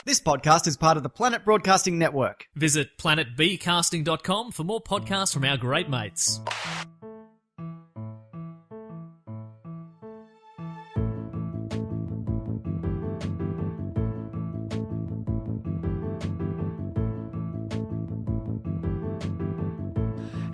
This podcast is part of the Planet Broadcasting Network. Visit planetbcasting.com for more podcasts from our great mates.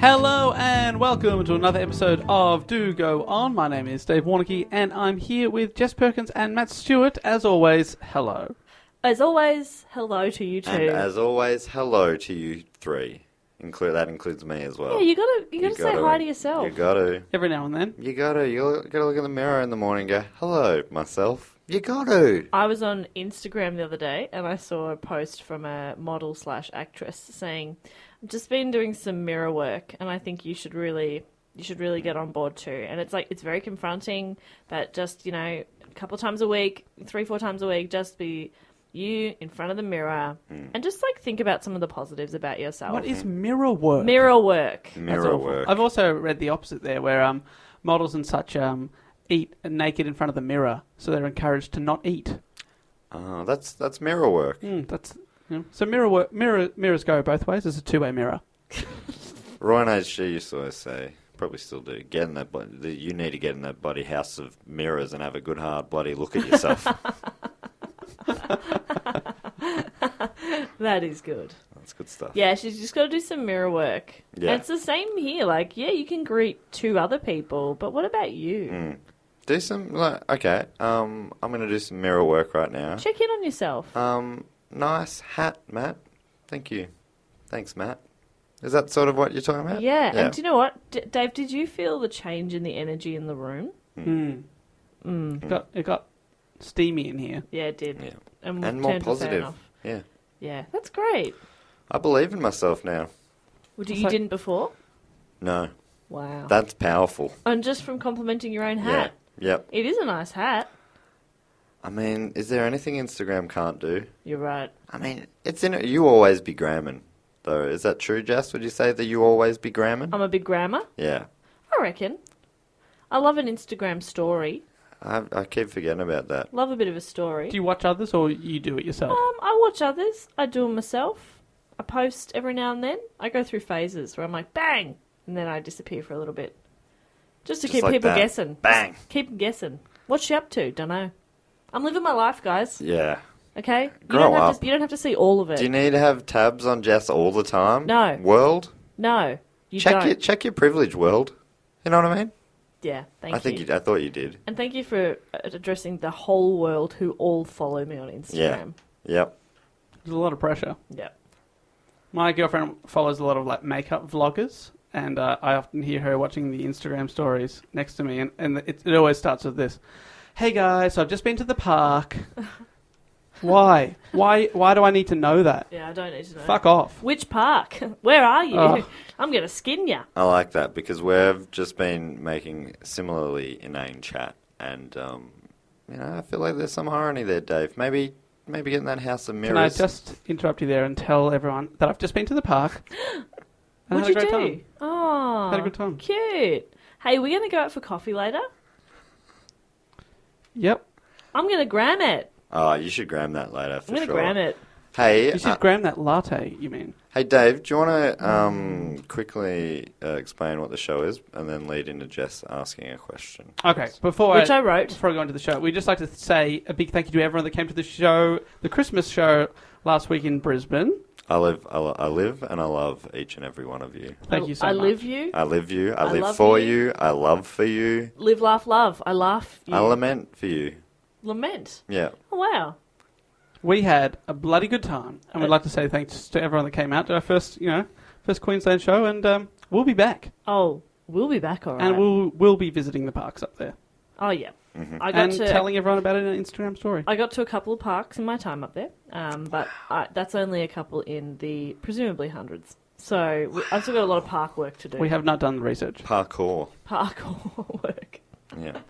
Hello and welcome to another episode of Do Go On. My name is Dave Warnocky and I'm here with Jess Perkins and Matt Stewart. As always, hello. As always, hello to you two. And as always, hello to you three. That includes me as well. Yeah, you gotta say hi to yourself. You gotta. Every now and then. You gotta look in the mirror in the morning and go, hello, myself. You gotta. I was on Instagram the other day and I saw a post from a model/actress saying, I've just been doing some mirror work and I think you should really get on board too. And it's like, it's very confronting, but just, a couple times a week, 3-4 times a week, just be you in front of the mirror and just think about some of the positives about yourself. What is mirror work? Mirror work. Mirror work. I've also read the opposite there where models and such eat naked in front of the mirror, so they're encouraged to not eat. Oh, that's mirror work. So mirrors go both ways. It's a two-way mirror. Roy and HG used to always say, probably still do, you need to get in that bloody house of mirrors and have a good hard bloody look at yourself. That is good. That's good stuff. Yeah, she's just got to do some mirror work. Yeah. And it's the same here. You can greet 2 other people, but what about you? Do some, okay, I'm going to do some mirror work right now. Check in on yourself. Nice hat, Matt. Thank you. Thanks, Matt. Is that sort of what you're talking about? Yeah. And do you know what? Dave, did you feel the change in the energy in the room? It got steamy in here. Yeah, it did. Yeah. And more turned the fan positive. off. Yeah. Yeah, that's great. I believe in myself now. Well, you didn't before? No. Wow. That's powerful. And just from complimenting your own hat. Yeah. Yep. It is a nice hat. I mean, is there anything Instagram can't do? You're right. I mean, you always be gramming, though. Is that true, Jess? Would you say that you always be gramming? I'm a big grammer. Yeah. I reckon. I love an Instagram story. I keep forgetting about that. Love a bit of a story. Do you watch others or you do it yourself? I watch others. I do them myself. I post every now and then. I go through phases where I'm like, bang! And then I disappear for a little bit. Just to keep like people that. guessing. Bang! Just keep them guessing. What's she up to? Dunno. I'm living my life, guys. Yeah. Okay? Grow up. You don't have to see all of it. Do you need to have tabs on Jess all the time? No. World? No. You don't. Check your privilege, world. You know what I mean? Yeah, thank you. I thought you did. And thank you for addressing the whole world who all follow me on Instagram. Yeah. Yep. There's a lot of pressure. Yep. My girlfriend follows a lot of makeup vloggers, and I often hear her watching the Instagram stories next to me, and it always starts with this: "Hey guys, so I've just been to the park." Why? Why do I need to know that? Yeah, I don't need to know. Fuck off. Which park? Where are you? Oh. I'm going to skin you. I like that because we've just been making similarly inane chat, and I feel like there's some irony there, Dave. Maybe get in that house of mirrors. Can I just interrupt you there and tell everyone that I've just been to the park? And What'd you had a great do? time. Oh, Had a good time. Cute. Hey, we're going to go out for coffee later? Yep. I'm going to gram it. Oh, you should gram that later for I'm going to sure. gram it. Hey, You should gram that latte, you mean? hey, Dave, do you want to quickly explain what the show is, and then lead into Jess asking a question? Okay, before Which I wrote. Before I go into the show, we'd just like to say a big thank you to everyone that came to the show, the Christmas show last week in Brisbane. I live and I love each and every one of you. Thank you so much. I live you. I live you. I live love for you. you. I love for you. Live, laugh, love. I laugh. You. I lament for you. Lament. Yeah. Oh, wow. We had a bloody good time, and we'd like to say thanks to everyone that came out to our first Queensland show, and we'll be back. Oh, we'll be back, all right. And we'll be visiting the parks up there. Oh, yeah. Mm-hmm. I got telling everyone about it in an Instagram story. I got to a couple of parks in my time up there, but that's only a couple in the presumably hundreds. So I've still got a lot of park work to do. We have not done the research. Parkour. Parkour work. Yeah.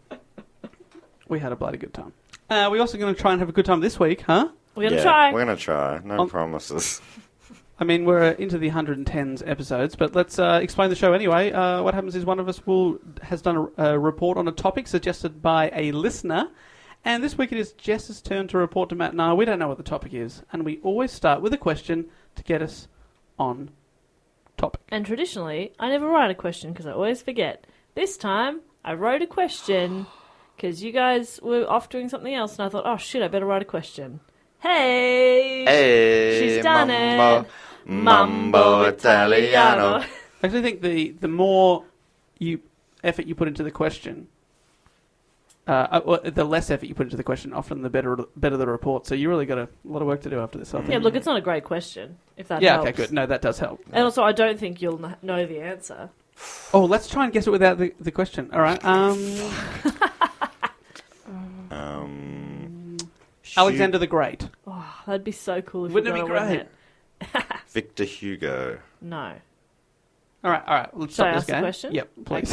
We had a bloody good time. We're also going to try and have a good time this week, huh? We're going to try. We're going to try. No promises. I mean, we're into the 110s episodes, but let's explain the show anyway. What happens is one of us has done a report on a topic suggested by a listener, And this week it is Jess's turn to report to Matt and I. We don't know what the topic is, and we always start with a question to get us on topic. And traditionally, I never write a question because I always forget. This time, I wrote a question because you guys were off doing something else, and I thought, oh shit, I better write a question. Hey, she's done it. Mambo Italiano. I actually think the more effort you put into the question, the less effort you put into the question, often the better the report. So you really got a lot of work to do after this. I think. Yeah, look, it's not a great question, if that yeah, helps. okay, good. No, that does help. And also, I don't think you'll know the answer. Oh, let's try and guess it without the question. All right. Alexander the Great. Oh, that'd be so cool if Wouldn't you it got be it, great? wouldn't it? Victor Hugo. No. All right. Let's Shall I stop this ask the game. question? Yep, please.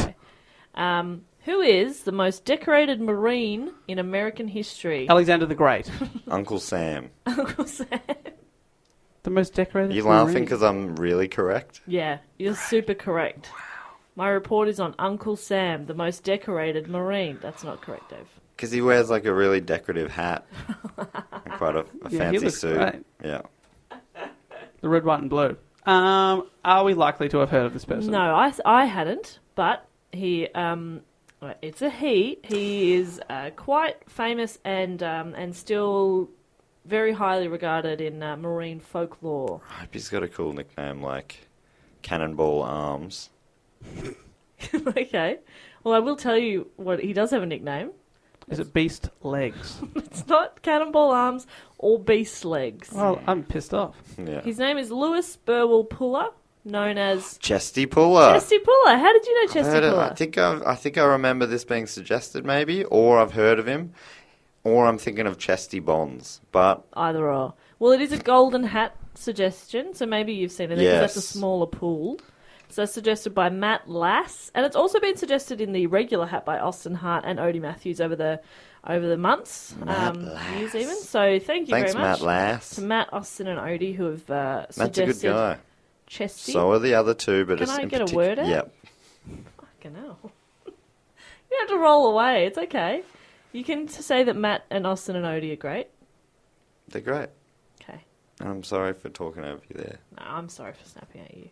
Okay. Who is the most decorated Marine in American history? Alexander the Great. Uncle Sam. Uncle Sam. The most decorated. Are you Marine. laughing because I'm really correct? Yeah, you're super correct. Wow. My report is on Uncle Sam, the most decorated Marine. That's not correct, Dave. Because he wears like a really decorative hat. And quite a Yeah, he fancy looks suit. great. Yeah. The red, white, and blue. Are we likely to have heard of this person? No, I hadn't, but he, it's a he. He is quite famous and still very highly regarded in marine folklore. I hope he's got a cool nickname like Cannonball Arms. Okay. Well, I will tell you what he does have a nickname. Is it Beast Legs? It's not Cannonball Arms or Beast Legs. Well, I'm pissed off. Yeah. His name is Lewis Burwell Puller, known as Chesty Puller. Chesty Puller. How did you know Chesty Heard it. Puller? I think I remember this being suggested maybe, or I've heard of him, or I'm thinking of Chesty Bonds. But Either or. Well, it is a golden hat suggestion, so maybe you've seen it because that's a Yes. smaller pool. So that's suggested by Matt Lass, and it's also been suggested in the regular hat by Austin Hart and Odie Matthews over the months, Matt years Lass. even. So thank you thanks, very much Matt Lass. to Matt, Austin, and Odie who have Matt's suggested a good guy. Chesty. So are the other two, but Can it's I in get a partic- word out? Yep. Fucking hell. You don't have to roll away. It's okay. You can say that Matt and Austin and Odie are great. They're great. Okay. I'm sorry for talking over you there. No, I'm sorry for snapping at you.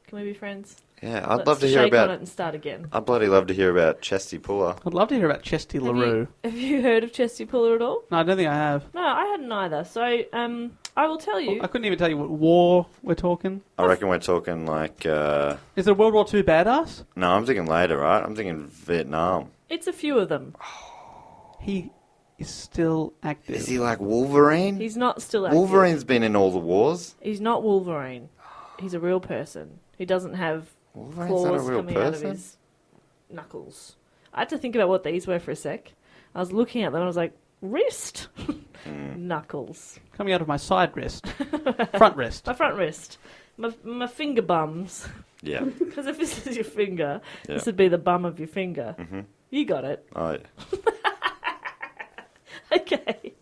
Can we be friends? Yeah, I'd Let's love to hear shake on it about. and start again. I'd bloody love to hear about Chesty Puller. I'd love to hear about Chesty LaRue. Have you heard of Chesty Puller at all? No, I don't think I have. No, I hadn't either. So, I will tell you. I couldn't even tell you what war we're talking. I reckon we're talking like. Is it a World War II badass? No, I'm thinking later, right? I'm thinking Vietnam. It's a few of them. He is still active. Is he like Wolverine? He's not still active. Wolverine's been in all the wars. He's not Wolverine. He's a real person. He doesn't have Wolverine's claws not a real coming out of person. his knuckles. I had to think about what these were for a sec. I was looking at them and I was like, wrist? Knuckles. Coming out of my side wrist. Front wrist. My front wrist. My finger bums. Yeah. Because if this is your finger, Yeah. this would be the bum of your finger. Mhm. You got it. Oh, Okay.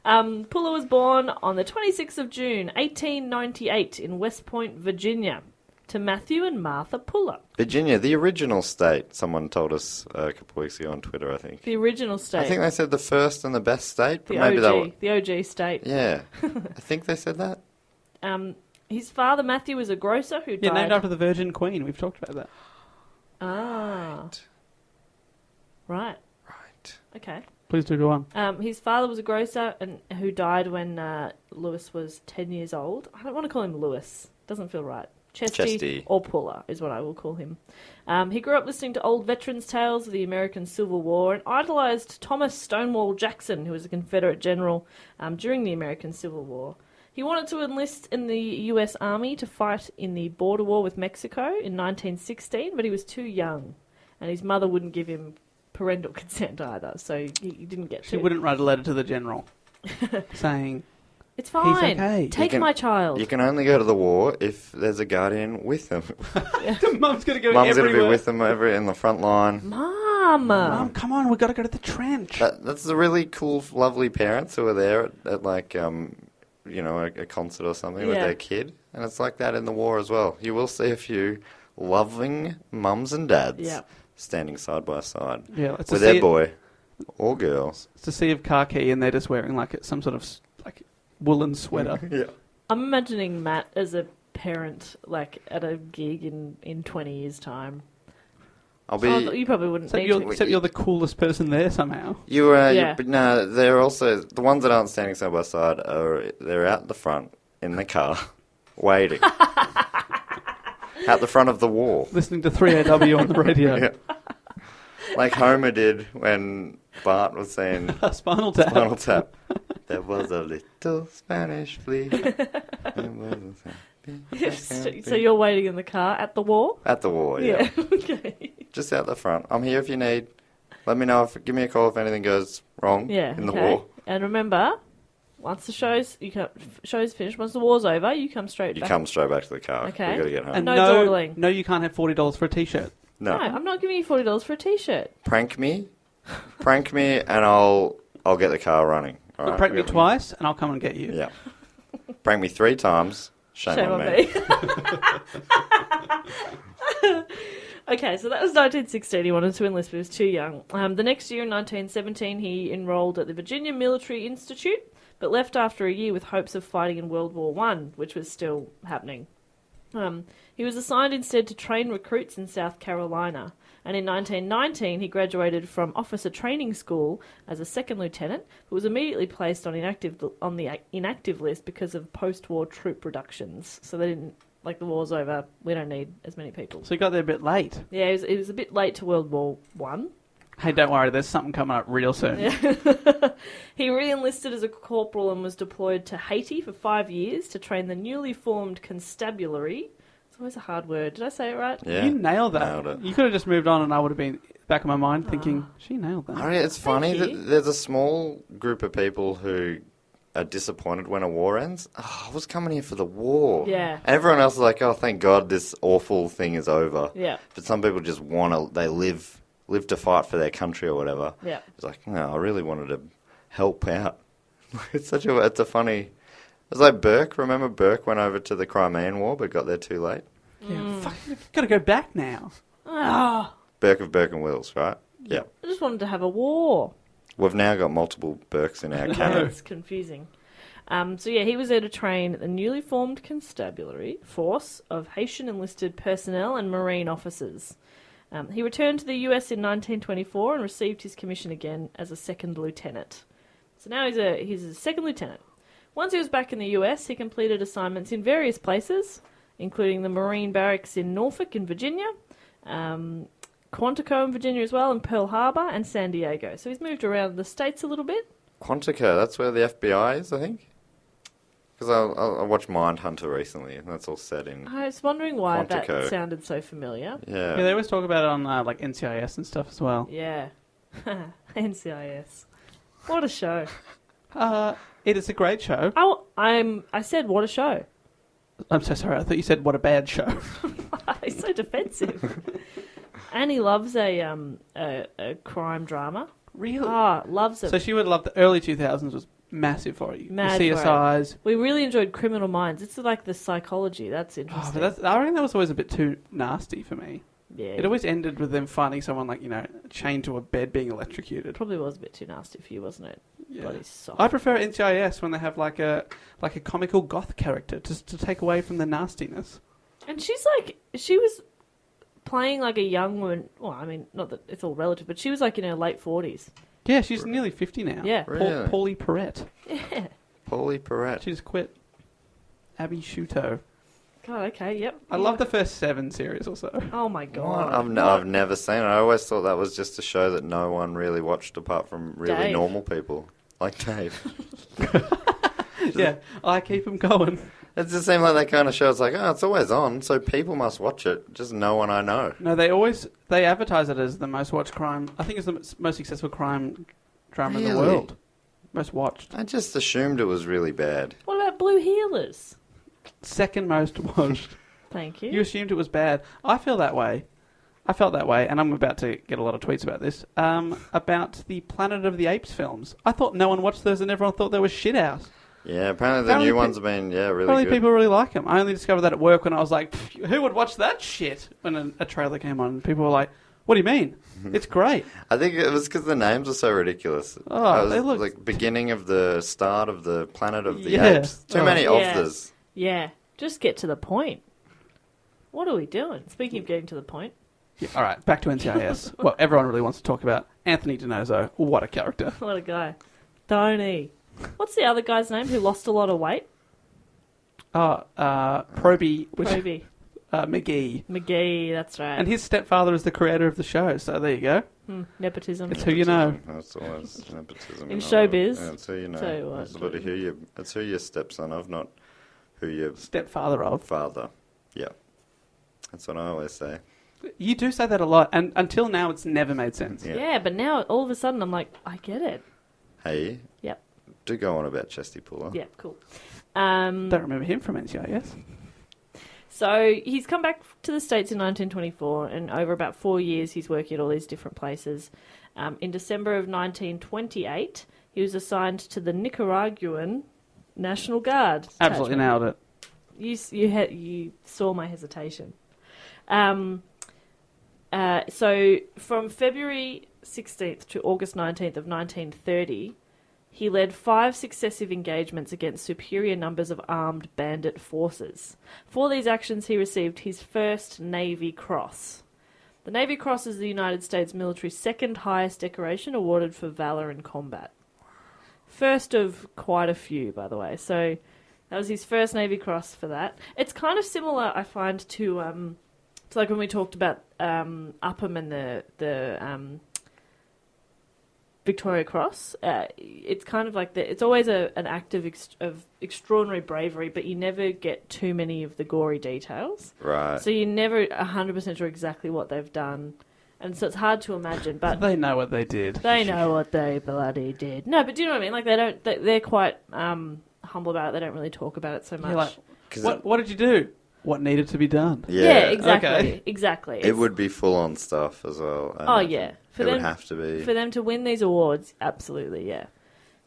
Puller was born on the 26th of June, 1898 in West Point, Virginia, to Matthew and Martha Puller. Virginia, the original state. Someone told us a couple of weeks ago on Twitter, I think. The original state. I think they said the first and the best state, but the maybe OG, that was... the OG state. Yeah. I think they said that. His father, Matthew, was a grocer who Yeah, died... named after the Virgin Queen. We've talked about that. Ah. Right. Right. Okay. Please do go on. His father was a grocer and who died when Lewis was 10 years old. I don't want to call him Lewis. Doesn't feel right. Chesty or Puller is what I will call him. He grew up listening to old veterans' tales of the American Civil War and idolised Thomas Stonewall Jackson, who was a Confederate general during the American Civil War. He wanted to enlist in the U.S. Army to fight in the border war with Mexico in 1916, but he was too young, and his mother wouldn't give him parental consent either, so he didn't get She to. wouldn't write a letter to the general saying, It's fine. okay. Take You can- my child. You can only go to the war if there's a guardian with them. Mum's going to go Mum's going to everywhere. be with them in the front line. Mom! Mum, come on, we've got to go to the trench. That's the really cool, lovely parents who are there at like, a concert or something with Yeah. their kid. And it's like that in the war as well. You will see a few loving mums and dads Yeah. standing side by side Yeah, it's with a their see- boy. Or girls. It's a sea of khaki, and they're just wearing like some sort of like woolen sweater. Yeah. I'm imagining Matt as a parent, like at a gig in 20 years' time. I'll be. Oh, you probably wouldn't need to. Except you're the coolest person there somehow. Yeah. But no, they're also the ones that aren't standing side by side. They're out the front in the car, waiting at the front of the wall, Listening to 3AW on the radio. Yeah. Like Homer did when Bart was saying Spinal Tap. Spinal Tap. There was a little Spanish flea. So you're waiting in the car at the wall? At the wall, yeah. Okay. Just out the front. I'm here if you need. Let me know. Give me a call if anything goes wrong in the war. And remember, once the show's finished, once the war's over, you come straight You back. come straight back to the car. Okay. We've got to get home. And No dawdling. No, you can't have $40 for a T-shirt. No, I'm not giving you $40 for a T-shirt. Prank me, and I'll get the car running. All right? Prank me twice, and I'll come and get you. Yeah. Prank me 3 times. Shame on me. Okay, so that was 1916. He wanted to enlist, but he was too young. The next year, in 1917, he enrolled at the Virginia Military Institute, but left after a year with hopes of fighting in World War I, which was still happening. He was assigned instead to train recruits in South Carolina, and in 1919 he graduated from Officer Training School as a second lieutenant, but was immediately placed on the inactive list because of post-war troop reductions. So they didn't, like, the war's over, we don't need as many people. So you got there a bit late. Yeah, it was a bit late to World War One. Hey, don't worry, there's something coming up real soon. Yeah. He re-enlisted as a corporal and was deployed to Haiti for 5 years to train the newly formed constabulary. It's always a hard word. Did I say it right? Yeah. You nailed that. Nailed it. You could have just moved on, and I would have been back in my mind thinking, she nailed that. I mean, it's funny Thank you. that there's a small group of people who are disappointed when a war ends. Oh, I was coming here for the war. Yeah. And everyone else is like, oh, thank God this awful thing is over. Yeah. But some people just they live to fight for their country or whatever. Yeah. It's like, no, I really wanted to help out. It's a funny. It's like Burke. Remember Burke went over to the Crimean War but got there too late? Yeah, fuck, you've got to go back now. Ah, Burke of Burke and Wills, right? Yeah. I just wanted to have a war. We've now got multiple Burkes in our canon. It's confusing. So yeah, he was there to train the newly formed constabulary force of Haitian enlisted personnel and Marine officers. He returned to the US in 1924 and received his commission again as a second lieutenant. So now he's a second lieutenant. Once he was back in the US, he completed assignments in various places, including the Marine Barracks in Norfolk in Virginia, Quantico in Virginia as well, and Pearl Harbor and San Diego. So he's moved around the States a little bit. Quantico, that's where the FBI is, I think. Because I watched Mindhunter recently, and that's all set in. I was wondering why Quantico. that sounded so familiar. Yeah, Yeah. they always talk about it on like NCIS and stuff as well. Yeah. NCIS. What a show. It is a great show. Oh, I said what a show. I'm so sorry. I thought you said what a bad show. He's so defensive. Annie loves a crime drama. Really? Loves it. So she would love the early 2000s was massive for you. Mad the for it. CSIs. We really enjoyed Criminal Minds. It's like the psychology. That's Oh, interesting. but I reckon that was always a bit too nasty for me. yeah. It always ended with them finding someone like, chained to a bed being electrocuted. probably was a bit too nasty for you, wasn't it? Yeah. Bloody soft. I prefer NCIS when they have like a comical goth character just to take away from the nastiness. And she was playing like a young woman. Well, I mean, not that it's all relative, but she was like in her late 40s. Yeah, she's nearly 50 now. Yeah. Really? Paulie Perrette. Yeah. Paulie Perrette. She just quit. Abby Shuto. God, okay, yep. I love the first 7 series or so. Oh my What? god. I've never seen it. I always thought that was just a show that no one really watched apart from really Dave. normal people. Like Dave. Yeah, I keep them going. It just seemed like that kind of show. It's like, it's always on, so people must watch it. Just no one I know. No, they advertise it as the most watched crime. I think it's the most successful crime drama in the Really? world. Most watched. I just assumed it was really bad. What about Blue Heelers? Second most watched. Thank you. You assumed it was bad. I feel that way. I felt that way, and I'm about to get a lot of tweets about this, about the Planet of the Apes films. I thought no one watched those and everyone thought they were shit out. Yeah, apparently the Apparently new pe- ones have been, really Apparently good. people really like them. I only discovered that at work when I was like, who would watch that shit? When a trailer came on, and people were like, What do you mean? It's great. I think it was because the names are so ridiculous. Oh, It they was look... like beginning of the start of the Planet of the Yeah. Apes. Too Oh. many Yeah. authors. Yeah, just get to the point. What are we doing? Speaking of getting to the point. Yeah, all right, back to NCIS. Well, everyone really wants to talk about Anthony Dinozzo. What a character. What a guy. Tony. What's the other guy's name who lost a lot of weight? Proby, Proby. McGee. McGee, that's right. And his stepfather is the creator of the show, so there you go. Nepotism. It's who you know. That's always nepotism. In and all showbiz. that. Yeah, it's who you know. Tell you what, It's about it's who your stepson of, not who your Stepfather of. father. Yeah. That's what I always say. You do say that a lot, and until now it's never made sense. Yeah. Yeah, but now all of a sudden I'm like, I get it. Hey, Yep. do go on about Chesty Puller. Yeah, cool. Don't remember him from NCIS. So he's come back to the States in 1924, and over about 4 years he's working at all these different places. In December of 1928, he was assigned to the Nicaraguan National Guard. Absolutely detachment. nailed it. You saw my hesitation. So from February 16th to August 19th of 1930, he led 5 successive engagements against superior numbers of armed bandit forces. For these actions, he received his first Navy Cross. The Navy Cross is the United States military's second highest decoration awarded for valor in combat. First of quite a few, by the way. So that was his first Navy Cross for that. It's kind of similar, I find, to like when we talked about Upham and the Victoria Cross. It's kind of like it's always an act of extraordinary bravery, but you never get too many of the gory details. Right. So you're never 100% sure exactly what they've done. And so it's hard to imagine, but They know what they did. they know what they bloody did. No, but do you know what I mean? Like they're quite humble about it. They don't really talk about it so much. You're like, 'Cause what did you do? What needed to be done? yeah, exactly, Okay. exactly. It would be full on stuff as well. I Oh imagine. yeah, It would have to be. for them to win these awards. Absolutely, yeah.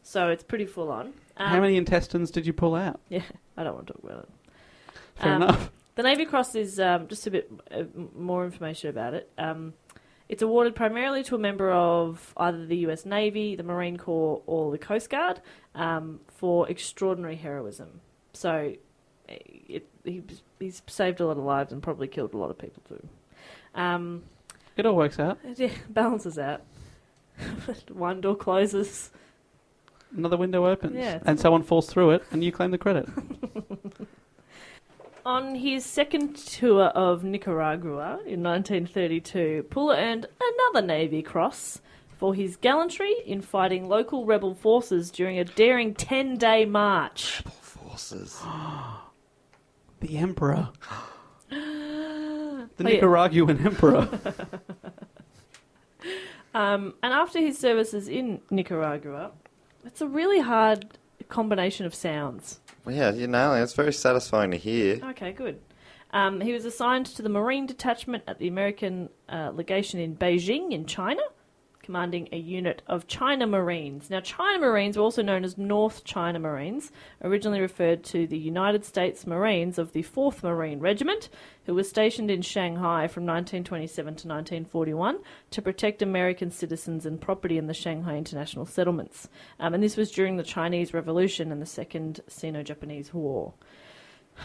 So it's pretty full on. How many intestines did you pull out? Yeah, I don't want to talk about it. Fair enough. The Navy Cross is just a bit more information about it. It's awarded primarily to a member of either the US Navy, the Marine Corps, or the Coast Guard for extraordinary heroism. So he's saved a lot of lives and probably killed a lot of people too. It all works out. Yeah, balances out. One door closes. Another window opens. Yeah. And someone falls through it, and you claim the credit. On his second tour of Nicaragua in 1932, Puller earned another Navy Cross for his gallantry in fighting local rebel forces during a daring 10-day march. Forces. The Emperor. The Oh, yeah. Nicaraguan Emperor. And after his services in Nicaragua, it's a really hard combination of sounds. Well, yeah, you're nailing it. It's very satisfying to hear. Okay, good. He was assigned to the Marine Detachment at the American legation in Beijing in China, commanding a unit of China Marines. Now, China Marines were also known as North China Marines, originally referred to the United States Marines of the 4th Marine Regiment, who were stationed in Shanghai from 1927 to 1941 to protect American citizens and property in the Shanghai International Settlements. And this was during the Chinese Revolution and the Second Sino-Japanese War.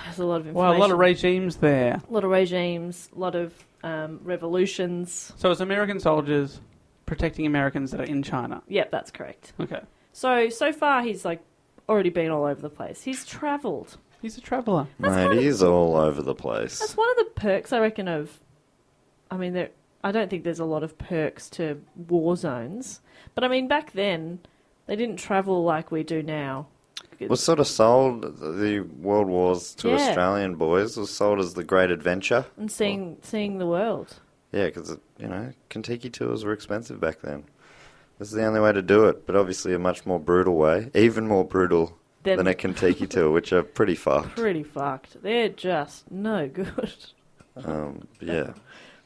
There's a lot of information. Well, a lot of regimes there. A lot of regimes, a lot of revolutions. So it's American soldiers protecting Americans that are in China. Yep, that's correct. Okay. So far he's already been all over the place. He's travelled. He's a traveller. Mate, he's all over the place. That's one of the perks, I reckon, I don't think there's a lot of perks to war zones. But, back then, they didn't travel like we do now. Was sort of sold, the World Wars to Yeah. Australian boys, was sold as the Great Adventure. And seeing the world. Yeah, because, Kentucky tours were expensive back then. This is the only way to do it, but obviously a much more brutal way. Even more brutal than a Kentucky tour, which are pretty fucked. Pretty fucked. They're just no good. Yeah.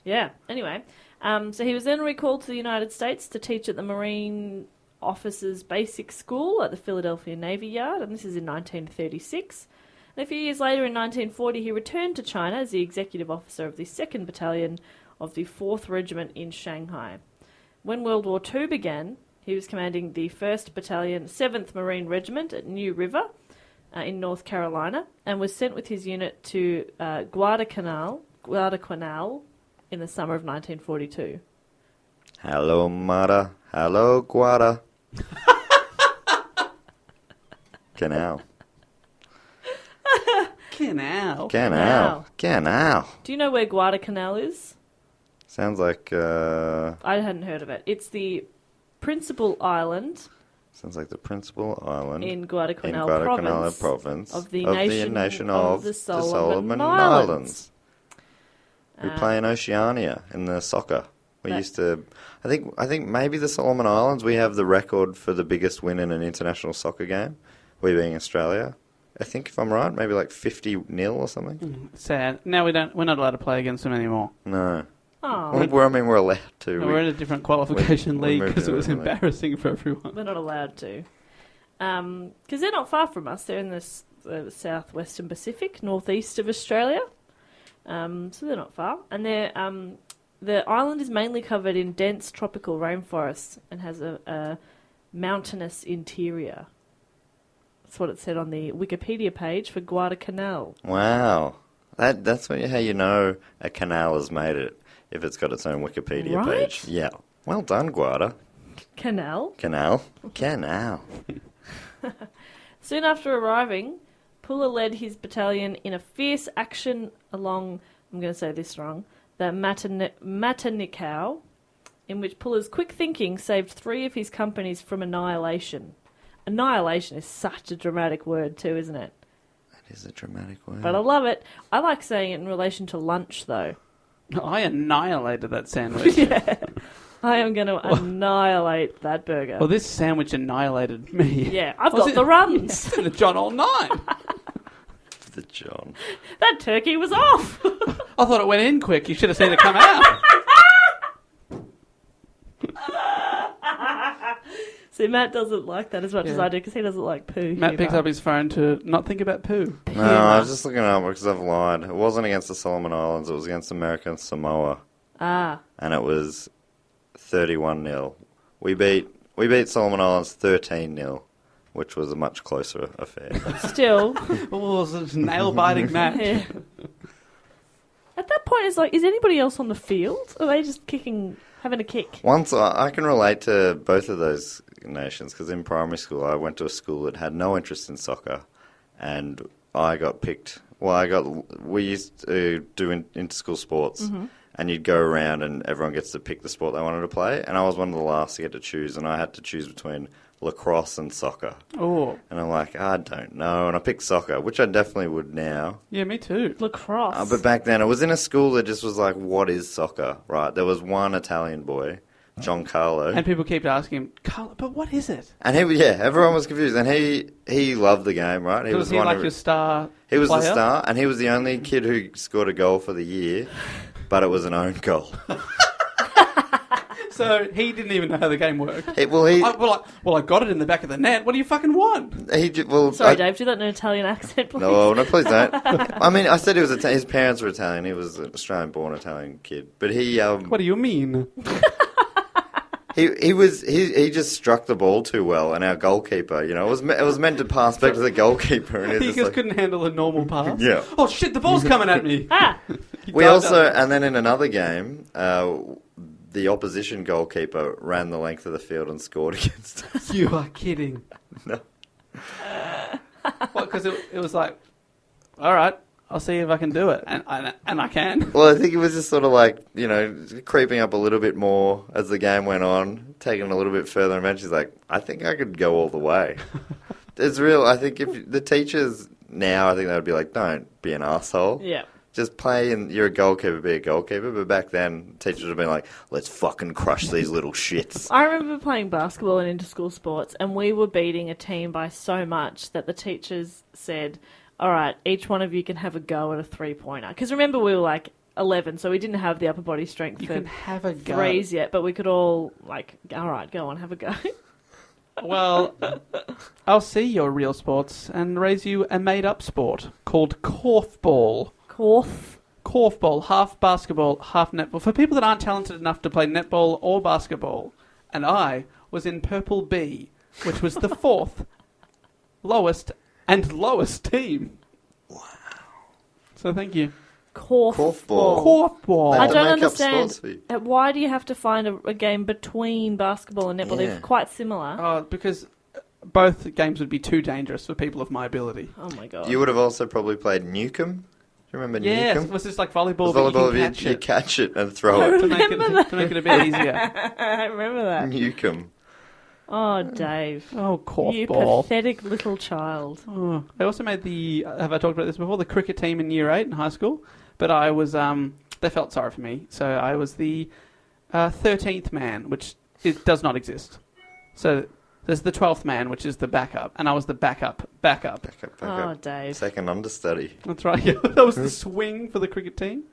Yeah, anyway. So he was then recalled to the United States to teach at the Marine Officers Basic School at the Philadelphia Navy Yard, and this is in 1936. And a few years later, in 1940, he returned to China as the executive officer of the 2nd Battalion of the 4th Regiment in Shanghai. When World War II began, he was commanding the 1st Battalion, 7th Marine Regiment at New River in North Carolina, and was sent with his unit to Guadalcanal in the summer of 1942. Hello, Mara. Hello, Guada. Canal. Canal. Canal. Do you know where Guadalcanal is? Sounds like, I hadn't heard of it. It's the principal island sounds like the principal island in Guadalcanal, province of the nation of the the Solomon Islands. We play in Oceania in the soccer. We used to, I think maybe the Solomon Islands, we have the record for the biggest win in an international soccer game, we being Australia. I think if I'm right, maybe like 50-0 or something. Sad. Now we're not allowed to play against them anymore. No. Oh. We're allowed to. No, we're in a different qualification league because it was moved embarrassing for everyone. We're not allowed to. Because they're not far from us. They're in the southwestern Pacific, northeast of Australia. So they're not far. And the island is mainly covered in dense tropical rainforests and has a mountainous interior. That's what it said on the Wikipedia page for Guadalcanal. Wow. That's how you know a canal has made it, if it's got its own Wikipedia page. Yeah. Well done, Guada. Canal. Soon after arriving, Puller led his battalion in a fierce action along, I'm going to say this wrong, the Matanikau, in which Puller's quick thinking saved 3 of his companies from annihilation. Annihilation is such a dramatic word too, isn't it? That is a dramatic word. But I love it. I like saying it in relation to lunch, though. I annihilated that sandwich. Yeah. I am going to annihilate that burger. Well, this sandwich annihilated me. Yeah, I've got the runs. The John all nine. The John. That turkey was off. I thought it went in quick. You should have seen it come out. See, Matt doesn't like that as much as I do because he doesn't like poo. Matt picks up his phone to not think about poo. No, I was just looking up because I've lied. It wasn't against the Solomon Islands. It was against American Samoa. Ah. And it was 31-0. We beat Solomon Islands 13-0, which was a much closer affair. Still. Oh, it was a nail-biting match. Yeah. At that point, it's like, is anybody else on the field? Are they just having a kick? Once I can relate to both of those nations because in primary school I went to a school that had no interest in soccer, and I got picked. Well, we used to do inter-school sports, and you'd go around and everyone gets to pick the sport they wanted to play, and I was one of the last to get to choose, and I had to choose between lacrosse and soccer. Oh. And I'm like, I don't know, and I picked soccer, which I definitely would now. Yeah, me too. Lacrosse. But back then, it was in a school that just was like, what is soccer, right? There was one Italian boy, John Carlo. And people kept asking him, Carlo, but what is it? And everyone was confused. And he loved the game, right? Was he like your star He was player? the star, and he was the only kid who scored a goal for the year, but it was an own goal. So he didn't even know how the game worked. I got it in the back of the net. What do you fucking want? Sorry, Dave, do that in an Italian accent, please. No, please don't. I mean, I said he was his parents were Italian. He was an Australian-born Italian kid. But he... what do you mean? He just struck the ball too well, and our goalkeeper, it was meant to pass back to the goalkeeper, and he just couldn't handle a normal pass. Yeah. Oh shit! The ball's coming at me. And then in another game, the opposition goalkeeper ran the length of the field and scored against us. You are kidding. No. Because it was like, all right, I'll see if I can do it, and I can. Well, I think it was just sort of like, creeping up a little bit more as the game went on, taking it a little bit further, and eventually like, I think I could go all the way. It's real. I think if the teachers now, I think they would be like, don't be an asshole. Yeah. Just play and you're a goalkeeper, be a goalkeeper. But back then, teachers would have been like, let's fucking crush these little shits. I remember playing basketball in inter-school sports, and we were beating a team by so much that the teachers said, all right, each one of you can have a go at a three-pointer. Because remember, we were like 11, so we didn't have the upper body strength you for can have a go. threes yet, but we could all, all right, go on, have a go. Well, I'll see your real sports and raise you a made-up sport called korfball. korfball, half basketball, half netball. For people that aren't talented enough to play netball or basketball, and I was in Purple B, which was the fourth lowest team. Wow. So thank you. Korfball. Korfball. They I had to don't make up understand. sports for you. Why do you have to find a game between basketball and netball? Yeah. They're quite similar. Oh, because both games would be too dangerous for people of my ability. Oh my god. You would have also probably played Newcomb. Do you remember Yes, Newcomb? was this like volleyball? Volleyball, but you, you can catch it catch it and throw it. to make it a bit easier. I remember that. Newcomb. Oh, Dave. Oh, You korfball. pathetic little child. Oh. I also made have I talked about this before? The cricket team in year 8 in high school. But I was, they felt sorry for me. So I was the 13th man, which does not exist. So there's the 12th man, which is the backup. And I was the backup. Back up. Oh, Dave. Second understudy. That's right. Yeah, that was the swing for the cricket team.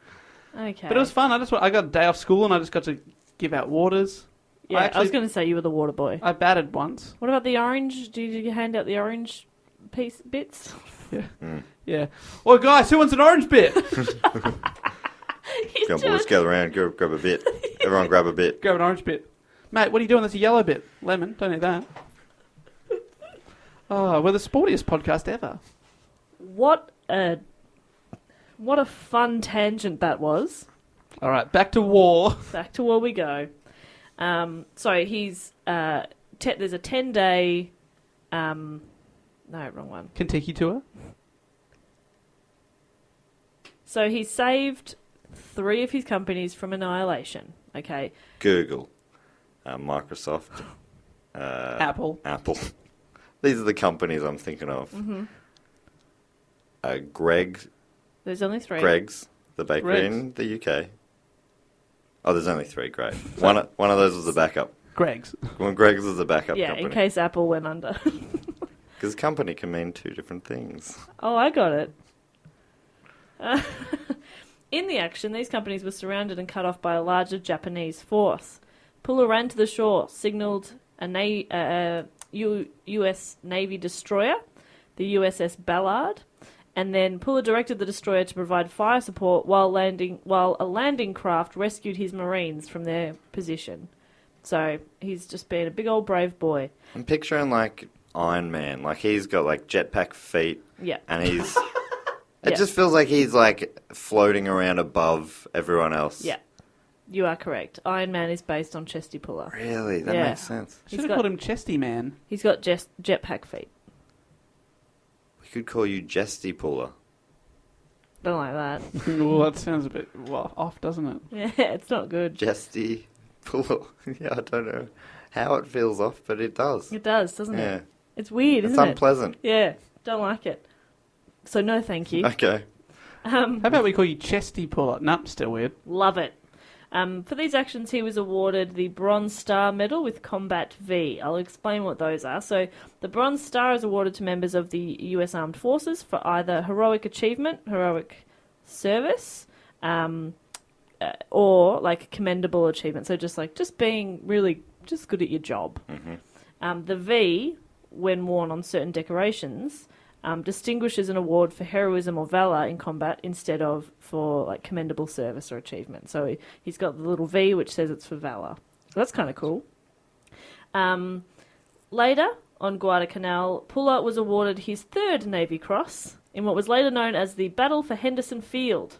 Okay. But it was fun. I got a day off school and I just got to give out waters. Yeah, I was going to say you were the water boy. I batted once. What about the orange? Did you hand out the orange bits? Yeah. Mm. Yeah. Oh, guys, who wants an orange bit? Come on, boys, gather around. Go grab a bit. Everyone grab a bit. Grab an orange bit. Mate, what are you doing? That's a yellow bit. Lemon, don't need that. Oh, we're the sportiest podcast ever. What a fun tangent that was. All right, back to war. Back to where we go. So he's there's a 10-day. No, wrong one. Kentucky tour. So he saved 3 of his companies from annihilation. Okay. Google. Microsoft. Apple. These are the companies I'm thinking of. Mm-hmm. There's only 3. Greg's, the bakery in the UK. Oh, there's only 3. Great. One of those was the backup. Greg's. Well, Greg's was the backup Yeah, company. in case Apple went under. Because company can mean 2 different things. Oh, I got it. In the action, these companies were surrounded and cut off by a larger Japanese force. Puller ran to the shore, signalled a U.S. Navy destroyer, the USS Ballard, and then Puller directed the destroyer to provide fire support while a landing craft rescued his Marines from their position. So he's just been a big old brave boy. I'm picturing like Iron Man. Like he's got like jetpack feet. Yeah. And he's... Yeah. It just feels like he's like floating around above everyone else. Yeah. You are correct. Iron Man is based on Chesty Puller. Really? That Yeah. makes sense. Should have called him Chesty Man. He's got jetpack feet. We could call you Jesty Puller. Don't like that. Well, that sounds a bit off, doesn't it? Yeah, it's not good. Jesty Puller. Yeah, I don't know how it feels off, but it does. It does, doesn't Yeah. it? It's weird, It's isn't it? unpleasant. Yeah, don't like it. So no thank you. Okay. How about we call you Chesty Puller? Nope, still weird. Love it. For these actions, he was awarded the Bronze Star Medal with Combat V. I'll explain what those are. So, the Bronze Star is awarded to members of the U.S. Armed Forces for either heroic achievement, heroic service, or like commendable achievement. So, just being really just good at your job. Mm-hmm. The V, when worn on certain decorations, distinguishes an award for heroism or valour in combat instead of for like commendable service or achievement. So he's got the little V which says it's for valour. So that's kind of cool. Later, on Guadalcanal, Puller was awarded his 3rd Navy Cross in what was later known as the Battle for Henderson Field.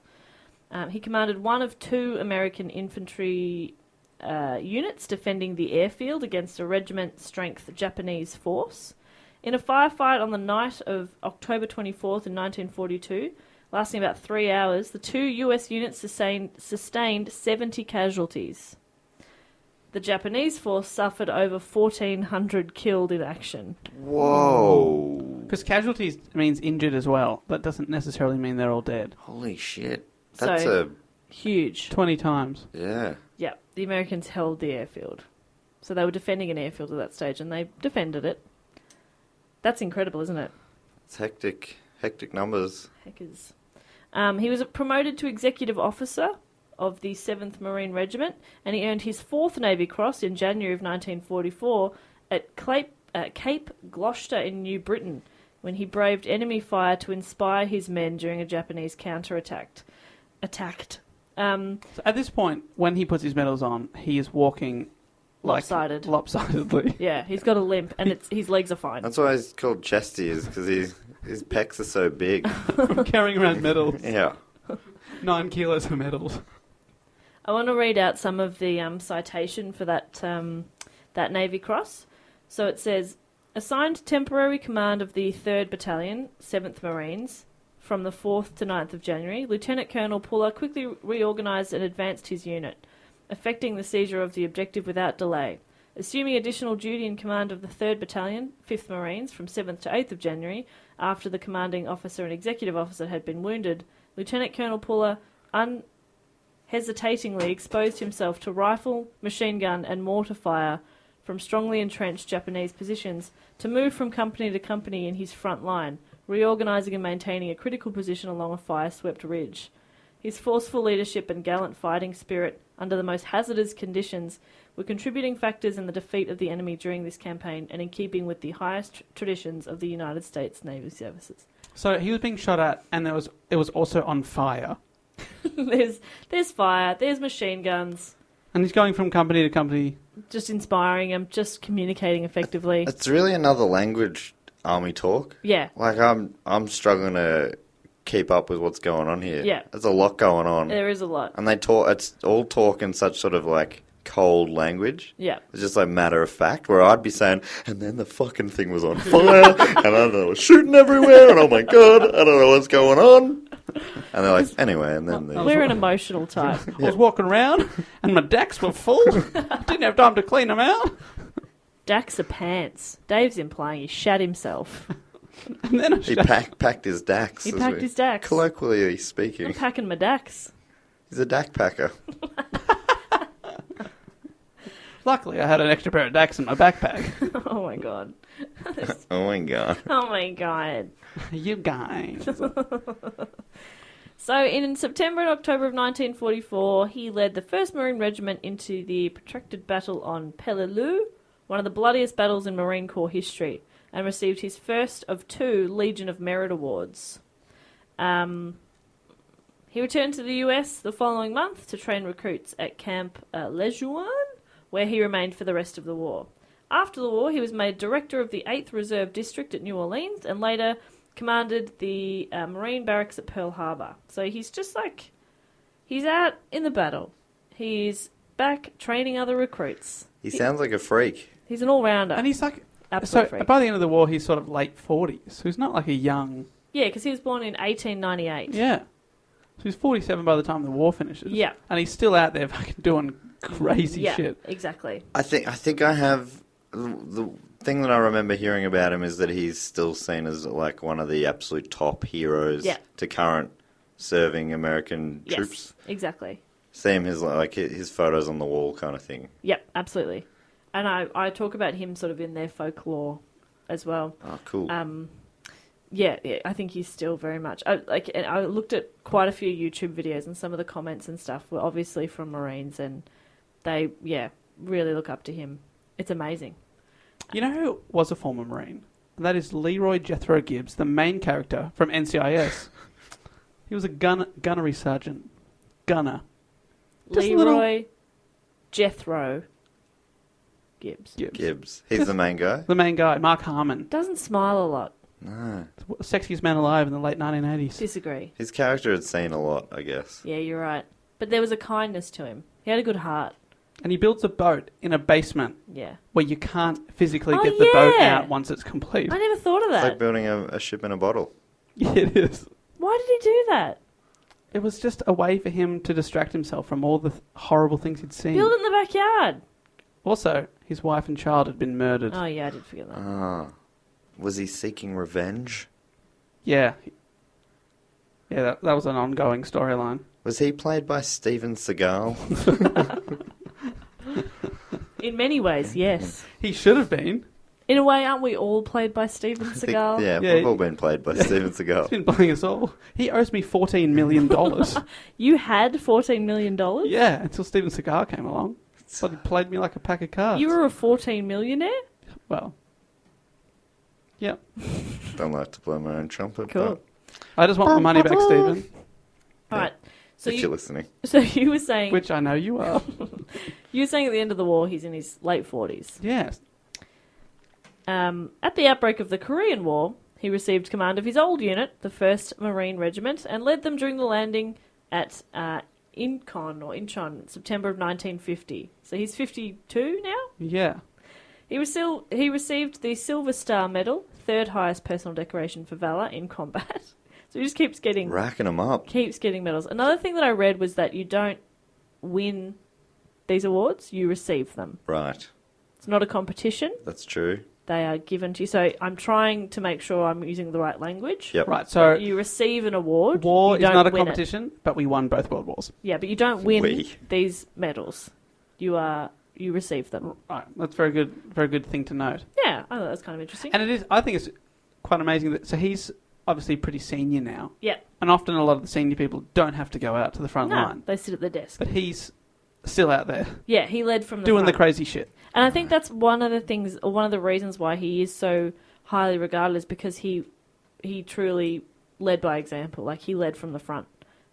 He commanded one of 2 American infantry units defending the airfield against a regiment-strength Japanese force. In a firefight on the night of October 24th in 1942, lasting about 3 hours, the 2 US units sustained 70 casualties. The Japanese force suffered over 1,400 killed in action. Whoa. Because casualties means injured as well. That doesn't necessarily mean they're all dead. Holy shit. So- That's Huge. 20 times. Yeah. Yeah, the Americans held the airfield. So they were defending an airfield at that stage, and they defended it. That's incredible, isn't it? It's hectic numbers. Heckers. He was promoted to executive officer of the 7th Marine Regiment, and he earned his 4th Navy Cross in January of 1944 at Cape Gloucester in New Britain, when he braved enemy fire to inspire his men during a Japanese counterattack. attacked. So at this point, when he puts his medals on, he is walking Lopsided. Lopsidedly. Yeah, he's got a limp, and his legs are fine. That's why he's called Chesty, is because his pecs are so big. From carrying around medals. Yeah. 9 kilos of medals. I want to read out some of the citation for that Navy Cross. So it says, assigned temporary command of the 3rd Battalion, 7th Marines, from the 4th to 9th of January, Lieutenant Colonel Puller quickly reorganised and advanced his unit, effecting the seizure of the objective without delay. Assuming additional duty in command of the 3rd Battalion, 5th Marines, from 7th to 8th of January, after the commanding officer and executive officer had been wounded, Lieutenant Colonel Puller unhesitatingly exposed himself to rifle, machine gun and mortar fire from strongly entrenched Japanese positions to move from company to company in his front line, reorganising and maintaining a critical position along a fire-swept ridge. His forceful leadership and gallant fighting spirit under the most hazardous conditions were contributing factors in the defeat of the enemy during this campaign and in keeping with the highest traditions of the United States Navy services. So he was being shot at, and it was also on fire. there's fire, there's machine guns. And he's going from company to company. Just inspiring him, just communicating effectively. It's really another language, army talk. Yeah. Like, I'm struggling to keep up with what's going on here. Yeah. There's a lot going on. There is a lot. And they talk, it's all talk in such sort of like cold language. Yeah. It's just like matter of fact, where I'd be saying, and then the fucking thing was on fire, and I don't know, shooting everywhere, and oh my god, I don't know what's going on. And they're like, anyway, and then We're an emotional type. I was walking around, and my decks were full. Didn't have time to clean them out. Dacks are pants. Dave's implying he shat himself. And then he packed his dacks. He packed his dacks. Colloquially speaking. I'm packing my dacks. He's a dack packer. Luckily, I had an extra pair of dacks in my backpack. Oh my god. Oh my god. Oh my god. You guys. So in September and October of 1944, he led the 1st Marine Regiment into the protracted battle on Peleliu, one of the bloodiest battles in Marine Corps history, and received his first of 2 Legion of Merit awards. He returned to the US the following month to train recruits at Camp Lejeune, where he remained for the rest of the war. After the war, he was made director of the 8th Reserve District at New Orleans and later commanded the Marine Barracks at Pearl Harbor. So he's just like, he's out in the battle. He's back training other recruits. He sounds like a freak. He's an all-rounder. And he's like, Absolute so freak. by the end of the war, he's sort of late 40s. So he's not like a young... Yeah, because he was born in 1898. Yeah. So he's 47 by the time the war finishes. Yeah. And he's still out there fucking doing crazy shit. Yeah, exactly. I think I have... The thing that I remember hearing about him is that he's still seen as like one of the absolute top heroes to current serving American troops. Yes, exactly. Same his like his photos on the wall kind of thing. Yep, absolutely. And I talk about him sort of in their folklore as well. Oh, cool. Yeah, I think he's still very much... and I looked at quite a few YouTube videos, and some of the comments and stuff were obviously from Marines, and they, really look up to him. It's amazing. You know who was a former Marine? And that is Leroy Jethro Gibbs, the main character from NCIS. He was a gunnery sergeant. Gunner. Just Leroy Jethro Gibbs. He's the main guy? The main guy, Mark Harmon. Doesn't smile a lot. No. Sexiest man alive in the late 1980s. Disagree. His character had seen a lot, I guess. Yeah, you're right. But there was a kindness to him. He had a good heart. And he builds a boat in a basement Yeah. where you can't physically get the boat out once it's complete. I never thought of It's that. like building a ship in a bottle. Yeah, it is. Why did he do that? It was just a way for him to distract himself from all the horrible things he'd seen. Build it in the backyard. Also, his wife and child had been murdered. Oh, yeah, I did forget that. Ah. Was he seeking revenge? Yeah. Yeah, that was an ongoing storyline. Was he played by Steven Seagal? In many ways, yes. He should have been. In a way, aren't we all played by Steven Seagal? Yeah, Yeah, we've all been played by Steven He's Seagal. been playing us all. He owes me $14 million. You had $14 million? Yeah, until Steven Seagal came along. But he played me like a pack of cards. You were a 14 millionaire? Well, yeah. Don't like to blow my own trumpet. Cool. I just want my money back, Stephen. All right. So if you're listening. So you were saying... Which I know you are. You were saying at the end of the war, he's in his late 40s. Yes. At the outbreak of the Korean War, he received command of his old unit, the 1st Marine Regiment, and led them during the landing at Incheon, September of 1950. So he's 52 now? Yeah. He received the Silver Star Medal, 3rd highest personal decoration for valour in combat. So he just keeps getting... Racking them up. Keeps getting medals. Another thing that I read was that you don't win these awards, you receive them. Right. It's not a competition. That's true. They are given to you. So I'm trying to make sure I'm using the right language. Yep. Right, so You receive an award. war you is don't not a win it. competition, but we won both world wars. Yeah, but you don't win We. these medals. You receive them. Right, that's very good thing to note. Yeah, I thought that was kind of interesting. And it is. I think it's quite amazing that. So he's obviously pretty senior now, Yeah. and often a lot of the senior people don't have to go out to the front No, line, they sit at the desk. but he's still out there Yeah, he led from the doing the front. crazy shit. And I think that's one of the things, or one of the reasons why he is so highly regarded, is because he truly led by example. Like, he led from the front.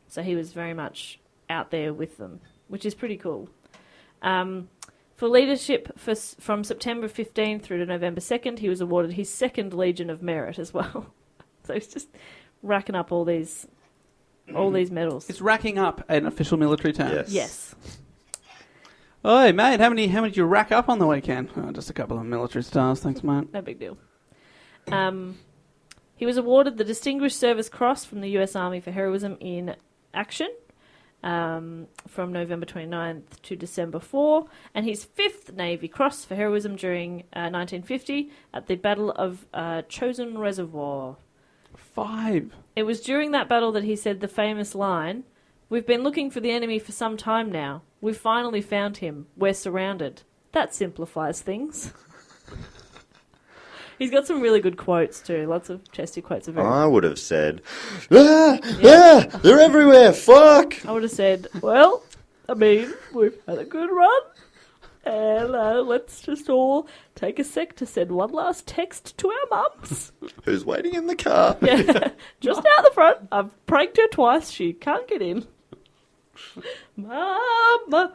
So he was very much out there with them, which is pretty cool. For leadership from September 15 through to November 2nd, he was awarded his 2nd Legion of Merit as well. So he's just racking up all these medals. It's racking up an official military term. Yes. Yes. Oi, mate, how many did you rack up on the weekend? Oh, just a couple of military stars, thanks, mate. No big deal. He was awarded the Distinguished Service Cross from the U.S. Army for heroism in action from November 29th to December 4, and his 5th Navy Cross for heroism during 1950 at the Battle of Chosin Reservoir. 5. It was during that battle that he said the famous line, "We've been looking for the enemy for some time now. We've finally found him. We're surrounded." That simplifies things. He's got some really good quotes too. Lots of Chesty quotes are very... I would have said, they're everywhere, fuck! I would have said, well, I mean, we've had a good run. And let's just all take a sec to send one last text to our mums. Who's waiting in the car? Yeah, just out the front. I've pranked her twice. She can't get in. Mama.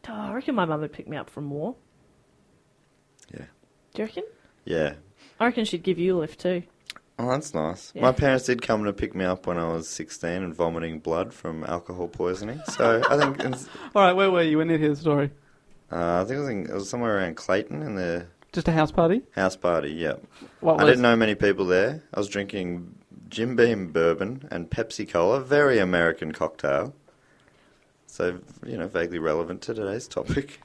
Oh, I reckon my mum would pick me up from war. Yeah. Do you reckon? Yeah. I reckon she'd give you a lift too. Oh, that's nice. Yeah. My parents did come to pick me up when I was 16 and vomiting blood from alcohol poisoning. So I think All right, where were you when you hear the story? I think it was somewhere around Clayton in the Just a house party? house party, yeah. What I was didn't know many people there. I was drinking Jim Beam bourbon and Pepsi Cola, very American cocktail. So, vaguely relevant to today's topic.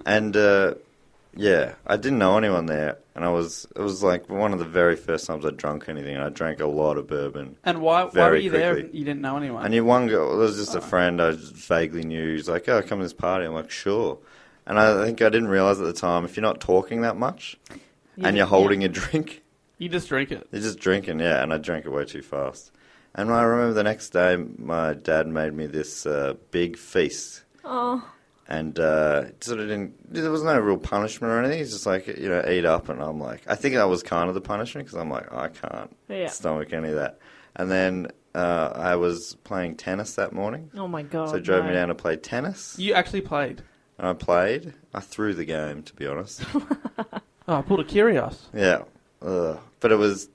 And, yeah, I didn't know anyone there. And it was like one of the very first times I drunk anything. And I drank a lot of bourbon. And why were very you there quickly. and you didn't know anyone? I knew one girl, there was just a friend I just vaguely knew. He's like, oh, come to this party. I'm like, sure. And I think I didn't realise at the time, if you're not talking that much and you're holding a drink, You just drink it. you're just drinking, yeah. And I drank it way too fast. And I remember the next day, my dad made me this big feast. Oh. And sort of there was no real punishment or anything. He's just like, eat up. And I'm like, I think that was kind of the punishment because I'm like, I can't stomach any of that. And then I was playing tennis that morning. Oh my God. So he drove me down to play tennis. You actually played? And I played. I threw the game, to be honest. Oh, I pulled a curious. Yeah. But it was...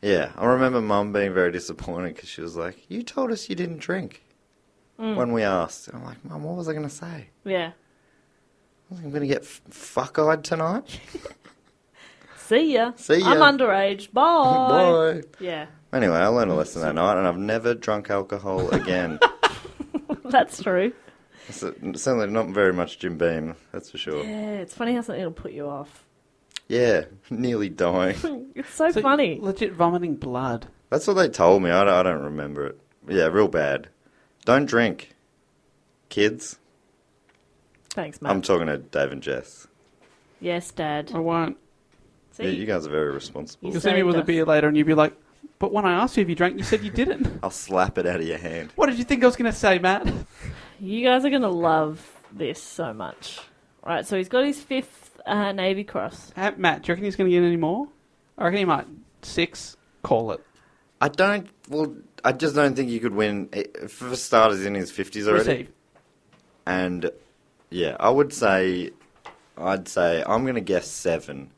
Yeah. I remember Mum being very disappointed because she was like, you told us you didn't drink when we asked. And I'm like, Mum, what was I going to say? Yeah. I'm going to get fuck-eyed tonight? See ya. See ya. I'm underage. Bye. Bye. Yeah. Anyway, I learned a lesson that night and I've never drunk alcohol again. That's true. Certainly not very much Jim Beam, that's for sure. Yeah, it's funny how something will put you off. Yeah, nearly dying. It's so funny. Legit vomiting blood. That's what they told me. I don't remember it. Yeah, real bad. Don't drink, kids. Thanks, Matt. I'm talking to Dave and Jess. Yes, Dad. I won't. See? Yeah, you guys are very responsible. You'll see me with a saved us. beer later and you'll be like, but when I asked you if you drank, you said you didn't. I'll slap it out of your hand. What did you think I was going to say, Matt? You guys are going to love this so much. Right, so he's got his 5th Navy Cross. Matt, do you reckon he's going to get any more? I reckon he might. 6, call it. I just don't think you could win. For starters, in his 50s already. Receive. And, yeah, I'd say I'm going to guess 7.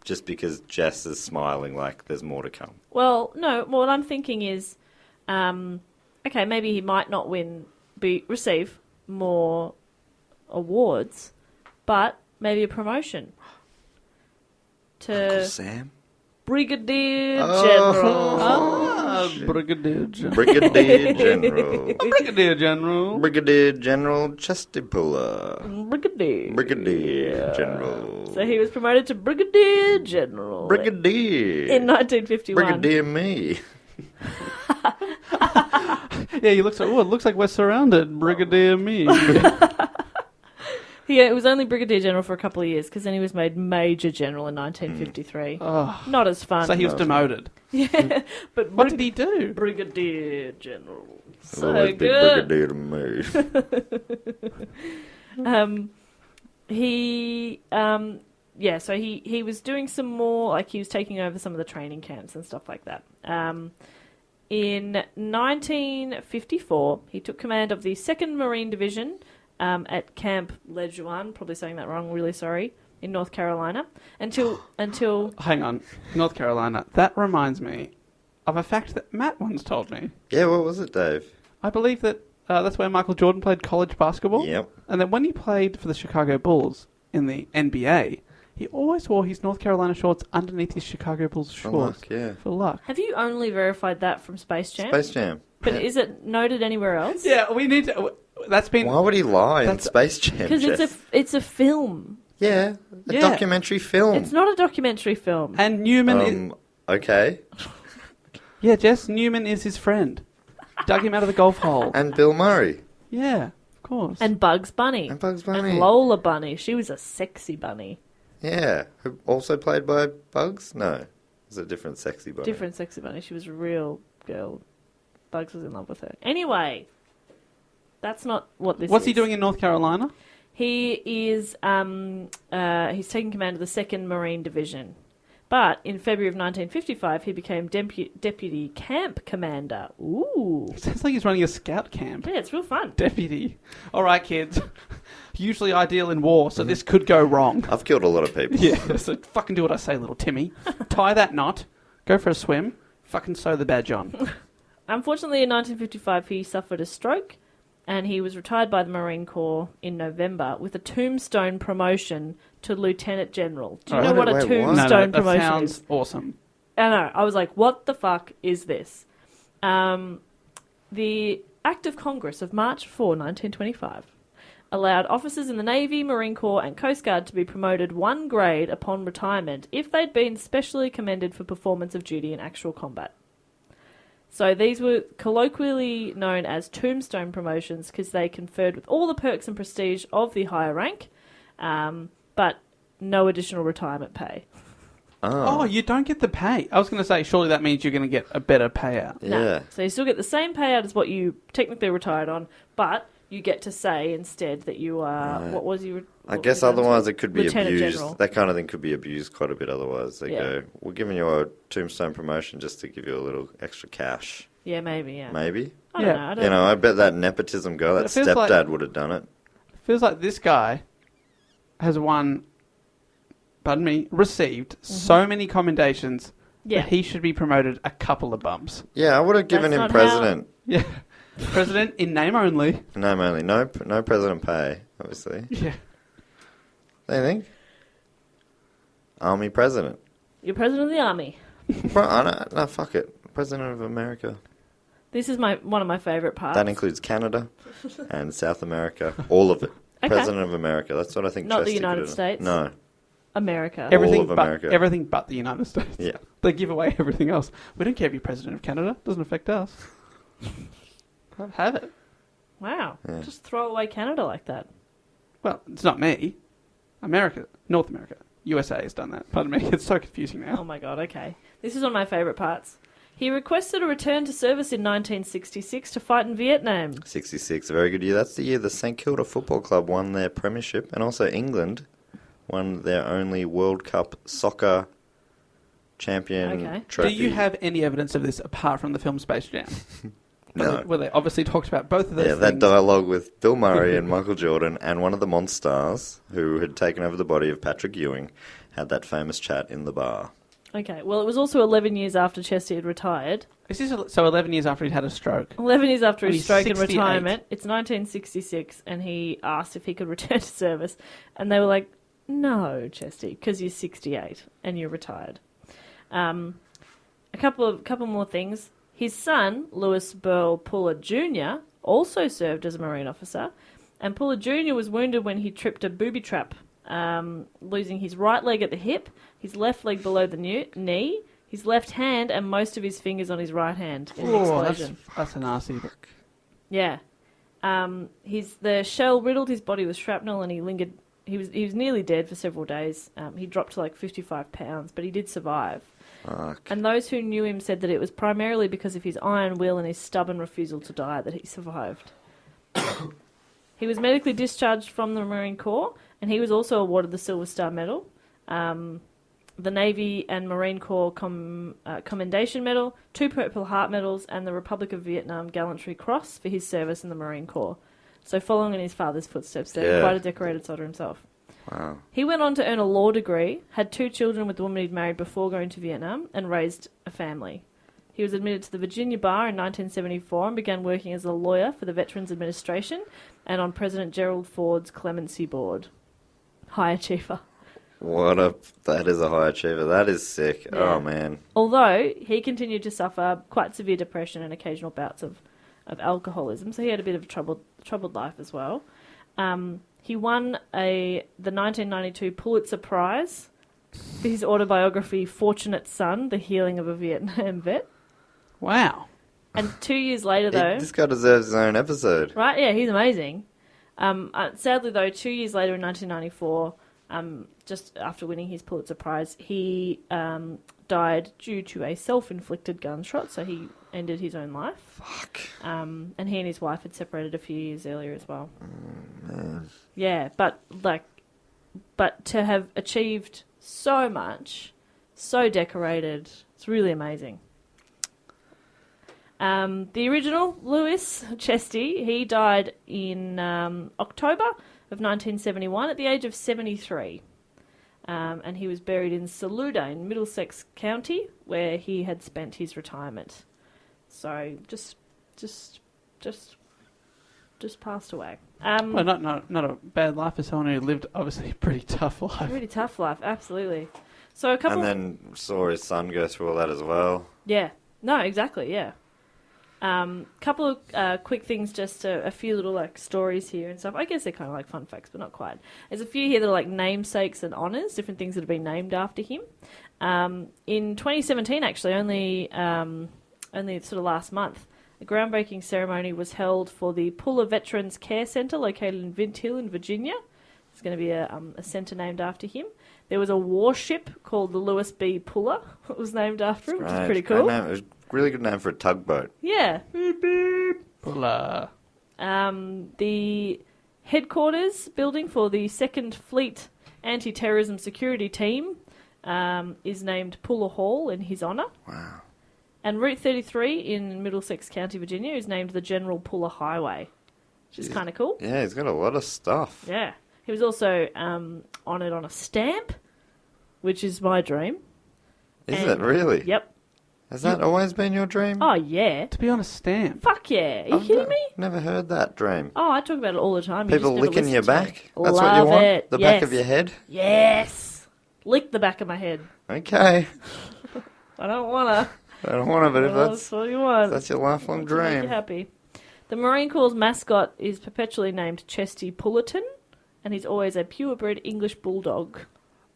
Just because Jess is smiling like there's more to come. Well, no, what I'm thinking is, okay, maybe he might not receive more awards, but maybe a promotion Uncle to Sam? Brigadier General. Brigadier General. Brigadier General. Brigadier General. Brigadier General Chesty Puller. Brigadier. Brigadier General. So he was promoted to Brigadier General. Brigadier. In 1951. Brigadier me. Yeah, he looks like, it looks like we're surrounded. Brigadier me. It was only Brigadier General for a couple of years because then he was made Major General in 1953. Oh. Not as fun. So he was demoted. Yeah, but What did he do? Brigadier General. It'll So always be good. Brigadier to me. So he was doing some more, like he was taking over some of the training camps and stuff like that. In 1954, he took command of the 2nd Marine Division at Camp Lejeune, probably saying that wrong, really sorry, in North Carolina, until Hang on. North Carolina. That reminds me of a fact that Matt once told me. Yeah, what was it, Dave? I believe that that's where Michael Jordan played college basketball. Yep. And then when he played for the Chicago Bulls in the NBA, he always wore his North Carolina shorts underneath his Chicago Bulls For shorts. luck, yeah. For luck. have you only verified that from Space Jam? Space Jam. But is it noted anywhere else? Yeah, we need to... That's been... Why would he lie in That's- Space Jam, Because Jess? it's a film. Yeah, a Yeah. documentary film. It's not a documentary film. And Newman... Okay. Yeah, Jess, Newman is his friend. Dug him out of the golf hole. And Bill Murray. Yeah, of course. And Bugs Bunny. And Bugs Bunny. And Lola Bunny. She was a sexy bunny. Yeah. Who also played by Bugs? No. It's a different sexy bunny. Different sexy bunny. She was a real girl. Bugs was in love with her. Anyway, that's not what this What's is. he doing in North Carolina? He is he's taking command of the 2nd Marine Division. But in February of 1955, he became deputy camp commander. Ooh. Sounds like he's running a scout camp. Yeah, it's real fun. Deputy. All right, kids. Usually ideal in war, so this could go wrong. I've killed a lot of people. Yeah, so fucking do what I say, little Timmy. Tie that knot. Go for a swim. Fucking sew the badge on. Unfortunately, in 1955, he suffered a stroke, and he was retired by the Marine Corps in November with a tombstone promotion to Lieutenant General. Do you know Wait, what a what? tombstone that promotion sounds is? awesome. I know. I was like, what the fuck is this? The Act of Congress of March 4, 1925 allowed officers in the Navy, Marine Corps, and Coast Guard to be promoted 1 grade upon retirement if they'd been specially commended for performance of duty in actual combat. So these were colloquially known as tombstone promotions because they conferred with all the perks and prestige of the higher rank, but no additional retirement pay. Oh, you don't get the pay. I was going to say, surely that means you're going to get a better payout. Yeah. No. So you still get the same payout as what you technically retired on, but you get to say instead that you are... Right. What was you... I guess otherwise it could be Lieutenant abused. General. That kind of thing could be abused quite a bit otherwise. They Yeah. go, we're giving you a tombstone promotion just to give you a little extra cash. Yeah, maybe, yeah. Maybe. I don't Yeah. know. I don't You know, I bet that nepotism girl, But that it feels like- stepdad would have done it. Feels like this guy has received so many commendations Yeah. that he should be promoted a couple of bumps. Yeah, I would have given That's him not president. Yeah. President in name only. No, only no president pay, obviously. Yeah. They think army president. You're president of the army. No, fuck it. President of America. This is one of my favourite parts. That includes Canada and South America. All of it. Okay. President of America. That's what I think. Not the Chesty could United have done. States? No. America. Everything of but America. everything but the United States. Yeah. They give away everything else. We don't care if you're president of Canada. Doesn't affect us. Have it. Wow. Yeah. Just throw away Canada like that. Well, it's not me. America. North America. USA has done that. Pardon me. It's so confusing Oh now. my god, okay. This is one of my favourite parts. He requested a return to service in 1966 to fight in Vietnam. 66, a very good year. That's the year the St Kilda Football Club won their premiership, and also England won their only World Cup soccer champion Okay. trophy. Do you have any evidence of this apart from the film Space Jam? No. Where they obviously talked about both of those Yeah, things. that dialogue with Bill Murray and Michael Jordan and one of the Monstars, who had taken over the body of Patrick Ewing, had that famous chat in the bar. Okay, well, it was also 11 years after Chesty had retired. Is this so 11 years after he'd had a stroke? 11 years after When his he's stroke and 68. retirement. It's 1966, and he asked if he could return to service. And they were like, no, Chesty, because you're 68 and you're retired. A couple more things. His son, Louis Burl Puller Jr., also served as a Marine officer. And Puller Jr. was wounded when he tripped a booby trap, losing his right leg at the hip, his left leg below the knee, his left hand, and most of his fingers on his right hand in the explosion. That's a nasty look. Yeah. The shell riddled his body with shrapnel, and he lingered. He was nearly dead for several days. He dropped to like 55 pounds, but he did survive. Fuck. And those who knew him said that it was primarily because of his iron will and his stubborn refusal to die that he survived. He was medically discharged from the Marine Corps, and he was also awarded the Silver Star Medal, the Navy and Marine Corps Commendation Medal, 2 Purple Heart Medals, and the Republic of Vietnam Gallantry Cross for his service in the Marine Corps. So following in his father's footsteps there, Yeah. quite a decorated soldier himself. Wow. He went on to earn a law degree, had 2 children with the woman he'd married before going to Vietnam, and raised a family. He was admitted to the Virginia Bar in 1974 and began working as a lawyer for the Veterans Administration and on President Gerald Ford's Clemency Board. High achiever. That is a high achiever. That is sick. Yeah. Oh, man. Although he continued to suffer quite severe depression and occasional bouts of alcoholism, so he had a bit of a troubled life as well. He won the 1992 Pulitzer Prize for his autobiography Fortunate Son, The Healing of a Vietnam Vet. Wow. And 2 years later, though... This guy deserves his own episode. Right, yeah, he's amazing. Sadly, though, 2 years later in 1994, just after winning his Pulitzer Prize, he died due to a self-inflicted gunshot, so he ended his own life. Fuck. And he and his wife had separated a few years earlier as well. Oh, man. Yeah, but to have achieved so much, so decorated, it's really amazing. The original Louis Chesty, he died in October of 1971 at the age of 73. And he was buried in Saluda in Middlesex County, where he had spent his retirement. So just passed away. Well, not a bad life for someone who lived obviously a pretty tough life. Really tough life, absolutely. So a couple. And then saw his son go through all that as well. Yeah. No, exactly. Yeah. Couple of quick things, just a few little like stories here and stuff. I guess they're kind of like fun facts, but not quite. There's a few here that are like namesakes and honours, different things that have been named after him. In 2017, actually, only sort of last month, a groundbreaking ceremony was held for the Puller Veterans Care Centre located in Vint Hill in Virginia. There's going to be a centre named after him. There was a warship called the Louis B. Puller that was named after him, which is pretty cool. Great name. It was a really good name for a tugboat. Yeah. Puller. The headquarters building for the 2nd Fleet Anti-Terrorism Security Team is named Puller Hall in his honour. Wow. And Route 33 in Middlesex County, Virginia is named the General Puller Highway, which is kind of cool. Yeah, he's got a lot of stuff. Yeah. He was also honoured on a stamp, which is my dream. Is it really? Yep. Has that always been your dream? Oh, yeah. To be on a stamp. Fuck yeah. Are you kidding me? Never heard that dream. Oh, I talk about it all the time. You People just never licking your listen to me. back? That's what you Love want? it. The Yes. back of your head? Yes. Lick the back of my head. Okay. I don't want to. I don't want to, but if That's what you want. that's your lifelong To make you dream. happy. The Marine Corps' mascot is perpetually named Chesty Pullerton, and he's always a purebred English bulldog.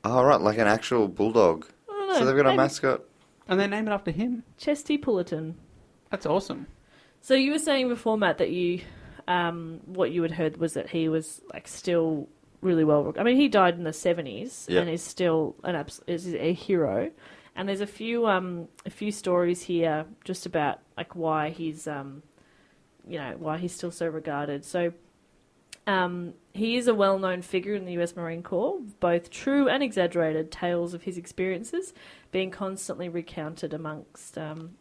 Oh, right, like an actual bulldog. I don't know. So they've got a maybe mascot. And they name it after him. Chesty Pullerton. That's awesome. So you were saying before, Matt, that you, what you had heard was that he was like still really well. I mean, he died in the 70s Yep. and is still is a hero. And there's a few stories here just about like why he's why he's still so regarded. So He is a well-known figure in the US Marine Corps, both true and exaggerated tales of his experiences being constantly recounted amongst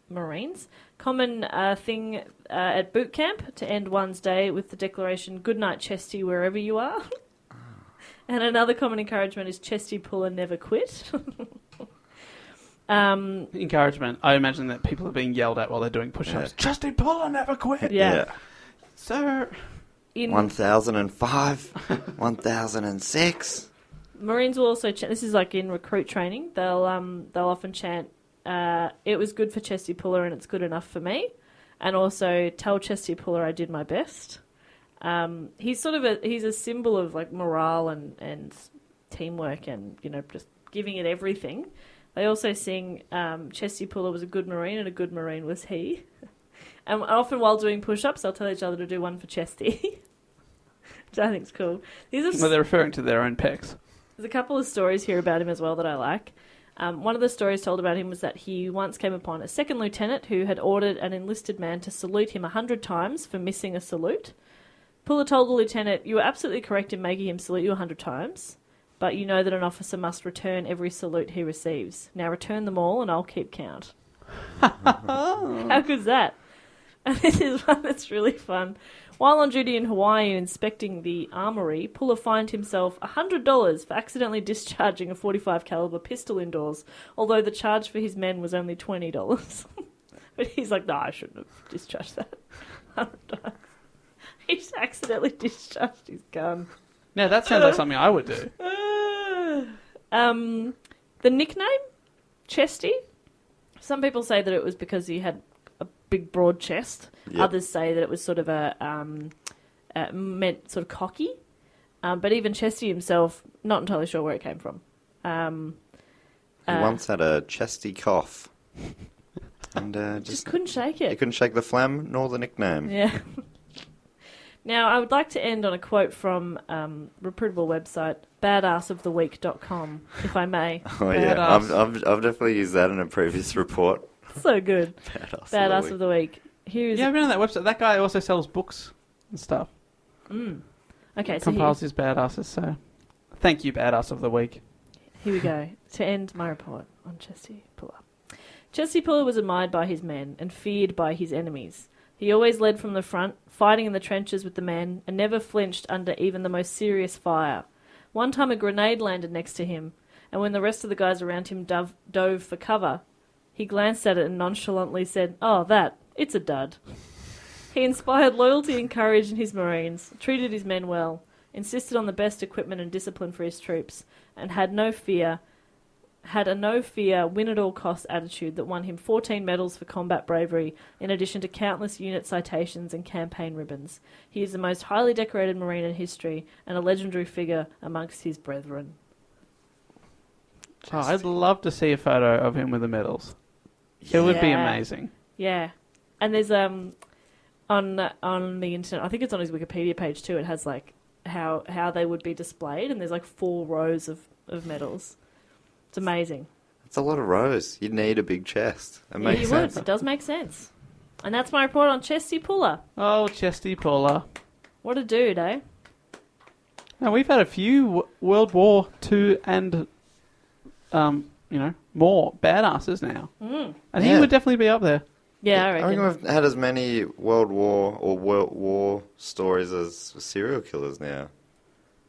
Marines. Common thing at boot camp to end one's day with the declaration, "Good night, Chesty, wherever you are." And another common encouragement is "Chesty puller, never quit." Encouragement. I imagine that people are being yelled at while they're doing push-ups. Yeah. Chesty puller, never quit. Yeah. Sir. 1005, 1006. Marines will also chant. This is like in recruit training. They'll often chant, "It was good for Chesty Puller, and it's good enough for me," and also "Tell Chesty Puller I did my best." He's he's a symbol of like morale and teamwork, and just giving it everything. They also sing, "Chesty Puller was a good Marine, and a good Marine was he." And often while doing push-ups, they'll tell each other to do one for Chesty, which I think's cool. Well, they're referring to their own pecs. There's a couple of stories here about him as well that I like. One of the stories told about him was that he once came upon a second lieutenant who had ordered an enlisted man to salute him 100 times for missing a salute. Puller told the lieutenant, "You were absolutely correct in making him salute you 100 times, but you know that an officer must return every salute he receives. Now return them all and I'll keep count." How good's that? And this is one that's really fun. While on duty in Hawaii inspecting the armory, Puller fined himself $100 for accidentally discharging a .45 caliber pistol indoors, although the charge for his men was only $20. But he's like, "No, I shouldn't have discharged that $100. He just accidentally discharged his gun. Now, that sounds like something I would do. The nickname, Chesty, some people say that it was because he had a big, broad chest. Yep. Others say that it was sort of meant sort of cocky. But even Chesty himself, not entirely sure where it came from. He once had a chesty cough. And Just couldn't shake he it. couldn't shake the phlegm nor the nickname. Yeah. Now, I would like to end on a quote from reputable website, badassoftheweek.com, if I may. Oh, yeah. Badass. I've definitely used that in a previous report. So good. Badass Of the week. Here's Yeah, I've been on that website. That guy also sells books and stuff. Okay, so Compiles his badasses, so thank you, Badass of the Week. here we go. To end my report on Chesty Puller. Chesty Puller was admired by his men and feared by his enemies. He always led from the front, fighting in the trenches with the men, and never flinched under even the most serious fire. One time a grenade landed next to him, and when the rest of the guys around him dove for cover, he glanced at it and nonchalantly said, "Oh, it's a dud." He inspired loyalty and courage in his Marines, treated his men well, insisted on the best equipment and discipline for his troops, and had a no fear, win-at-all-costs attitude that won him 14 medals for combat bravery, in addition to countless unit citations and campaign ribbons. He is the most highly decorated Marine in history and a legendary figure amongst his brethren. Oh, I'd love to see a photo of him with the medals. It would be amazing. Yeah. And there's on the internet, I think it's on his Wikipedia page too, it has like how they would be displayed, and there's like 4 rows of medals. It's amazing. It's a lot of rows. You'd need a big chest. It makes you sense. would. It does make sense. And that's my report on Chesty Puller. Oh, Chesty Puller. What a dude, eh? Now, we've had a few World War II and, more badasses now. And he would definitely be up there. Yeah, I I reckon. reckon we've had as many World War stories as serial killers now.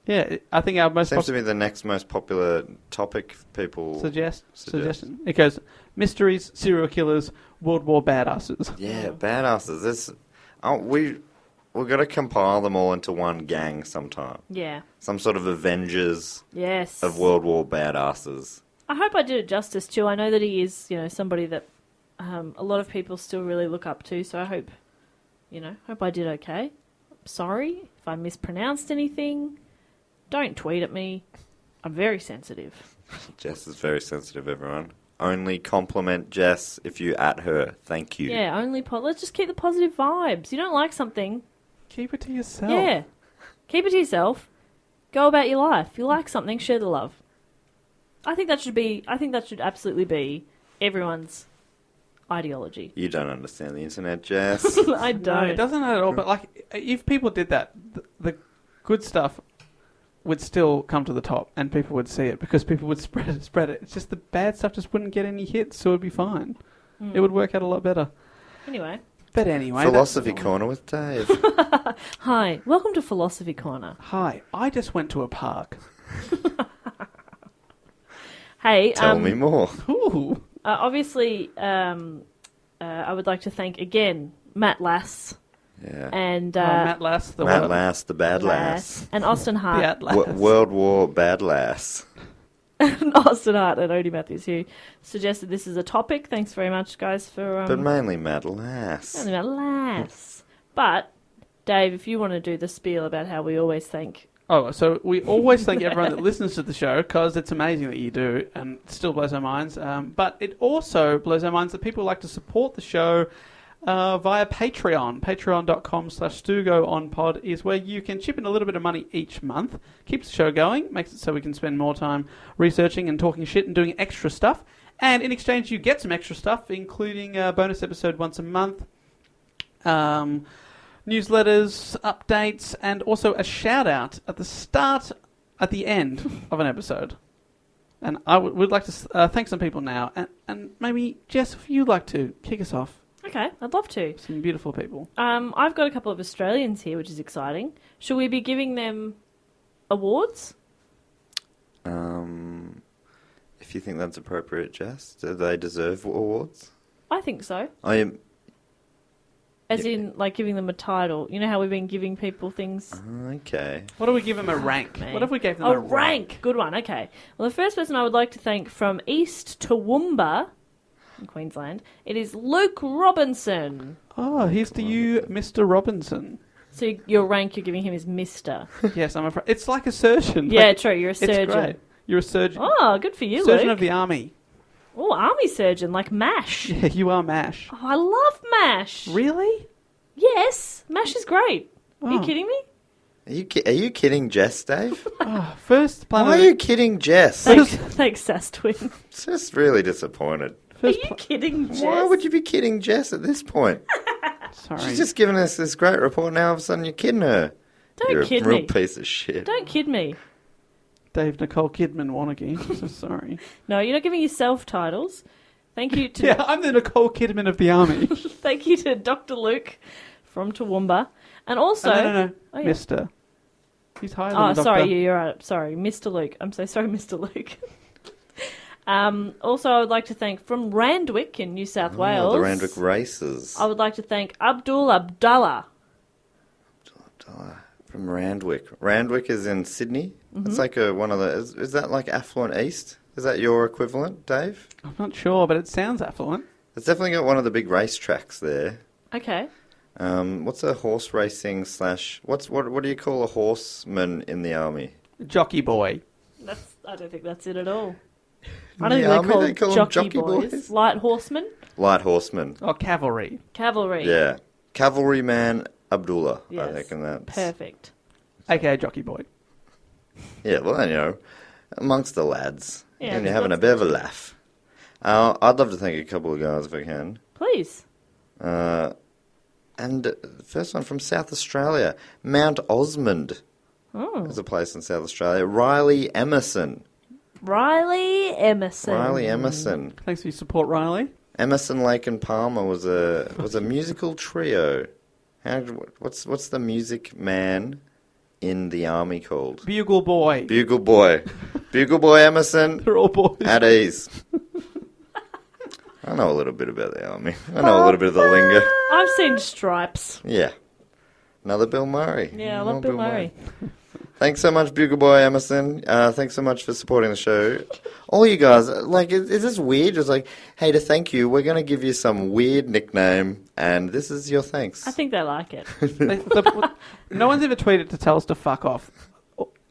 Yeah, I think our most Seems to be the next most popular topic people suggestion. It goes mysteries, serial killers, World War badasses. Yeah, badasses. We've got to compile them all into one gang sometime. Yeah. Some sort of Avengers Yes. of World War badasses. I hope I did it justice too. I know that he is, somebody that a lot of people still really look up to, so I hope I did okay. Sorry if I mispronounced anything. Don't tweet at me. I'm very sensitive. Jess is very sensitive, everyone. Only compliment Jess if you at her. Thank you. Yeah, let's just keep the positive vibes. You don't like something, Keep it to yourself. yeah, keep it to yourself. Go about your life. If you like something, share the love. I think that should absolutely be everyone's ideology. You don't understand the internet, Jess. I No, don't. it doesn't at all. But if people did that, the good stuff would still come to the top and people would see it because people would spread it. It's just the bad stuff just wouldn't get any hits, so it would be fine. It would work out a lot better. Anyway. But anyway. Philosophy Corner with Dave. Hi, welcome to Philosophy Corner. Hi, I just went to a park. Hey, Tell me more. Ooh. Obviously, I would like to thank again Matt Lass Yeah. and Matt Lass, the Matt what? Lass, the bad lass. and Austin Hart. The Atlas. World War bad lass. And Austin Hart and Odie Matthews, who suggested this is a topic. Thanks very much, guys, for But mainly Matt Lass. only Matt Lass. But Dave, if you want to do the spiel about how we always thank. Oh, so we always thank everyone that listens to the show because it's amazing that you do and it still blows our minds. But it also blows our minds that people like to support the show via Patreon. Patreon.com/StugoOnPod is where you can chip in a little bit of money each month. Keeps the show going, makes it so we can spend more time researching and talking shit and doing extra stuff. And in exchange, you get some extra stuff, including a bonus episode once a month, newsletters, updates, and also a shout-out at the end of an episode. And I would like to thank some people now. And maybe, Jess, if you'd like to kick us off. Okay, I'd love to. Some beautiful people. I've got a couple of Australians here, which is exciting. Should we be giving them awards? If you think that's appropriate, Jess, do they deserve awards? I think so. I am. As in, like, giving them a title. You know how we've been giving people things? Okay. What do we give them a rank? me. What if we gave them A a rank! Good one, okay. Well, the first person I would like to thank from East Toowoomba in Queensland, it is Luke Robinson. Oh, here's to you, Mr. Robinson. So your rank you're giving him is Mr. Yes, I'm afraid. It's like a surgeon. Yeah, Like, true, you're a it's surgeon. great. You're a surgeon. Oh, good for you, Surgeon Luke. of the army. Oh, army surgeon, like MASH. Yeah, you are MASH. Oh, I love MASH. Really? Yes, MASH is great. Are you Oh. kidding me? Are you kidding Jess, Dave? Oh, first Why planet. are you kidding Jess? Thanks, Sass Twin. Just really disappointed. Are First you kidding, Jess? Why would you be kidding Jess at this point? Sorry. She's just giving us this great report. Now all of a sudden you're kidding her. Don't You're kid a real me. piece of shit. Don't kid me. Dave Nicole Kidman wannabe. So sorry. No, you're not giving yourself titles. Thank you to Yeah, I'm the Nicole Kidman of the army. thank you to Dr. Luke from Toowoomba, and also no. Oh, yeah. Mister. He's higher than Oh, the doctor. sorry, you're right. Sorry, Mr. Luke. I'm so sorry, Mr. Luke. Also, I would like to thank from Randwick in New South Wales. The Randwick Races. I would like to thank Abdul Abdallah. From Randwick. Randwick is in Sydney. Mm-hmm. It's like one of the... Is that like Affluent East? Is that your equivalent, Dave? I'm not sure, but it sounds affluent. It's definitely got one of the big racetracks there. Okay. What's a horse racing slash... What do you call a horseman in the army? Jockey boy. I don't think that's it at all. In I don't the think army, they're they call called them jockey jockey boys. boys? Light horsemen, Light horseman. Oh, cavalry. cavalry. Yeah. Cavalryman Abdullah, Yes. I think. And that's... Perfect. AKA jockey boy. Yeah, well, you know, amongst the lads. Yeah, and you're having a bit of a laugh. I'd love to thank a couple of guys if I can. Please. And the first one from South Australia, Mount Osmond. Oh. There's a place in South Australia. Riley Emerson. Riley Emerson. Riley Emerson. Thanks for your support, Riley. Emerson, Lake and Palmer was a musical trio. What's the music man in the army called? Bugle boy. Bugle Boy. Bugle Boy Emerson. They're all boys. At ease. I know a little bit about the army. I know a little bit of the lingo. I've seen Stripes. Yeah. Another Bill Murray. Yeah, I More love Bill Murray. Thanks so much, Bugle Boy Emerson. Thanks so much for supporting the show. All you guys, like, is this weird? It's like, hey, to thank you, we're going to give you some weird nickname, and this is your thanks. I think they like it. No one's ever tweeted to tell us to fuck off.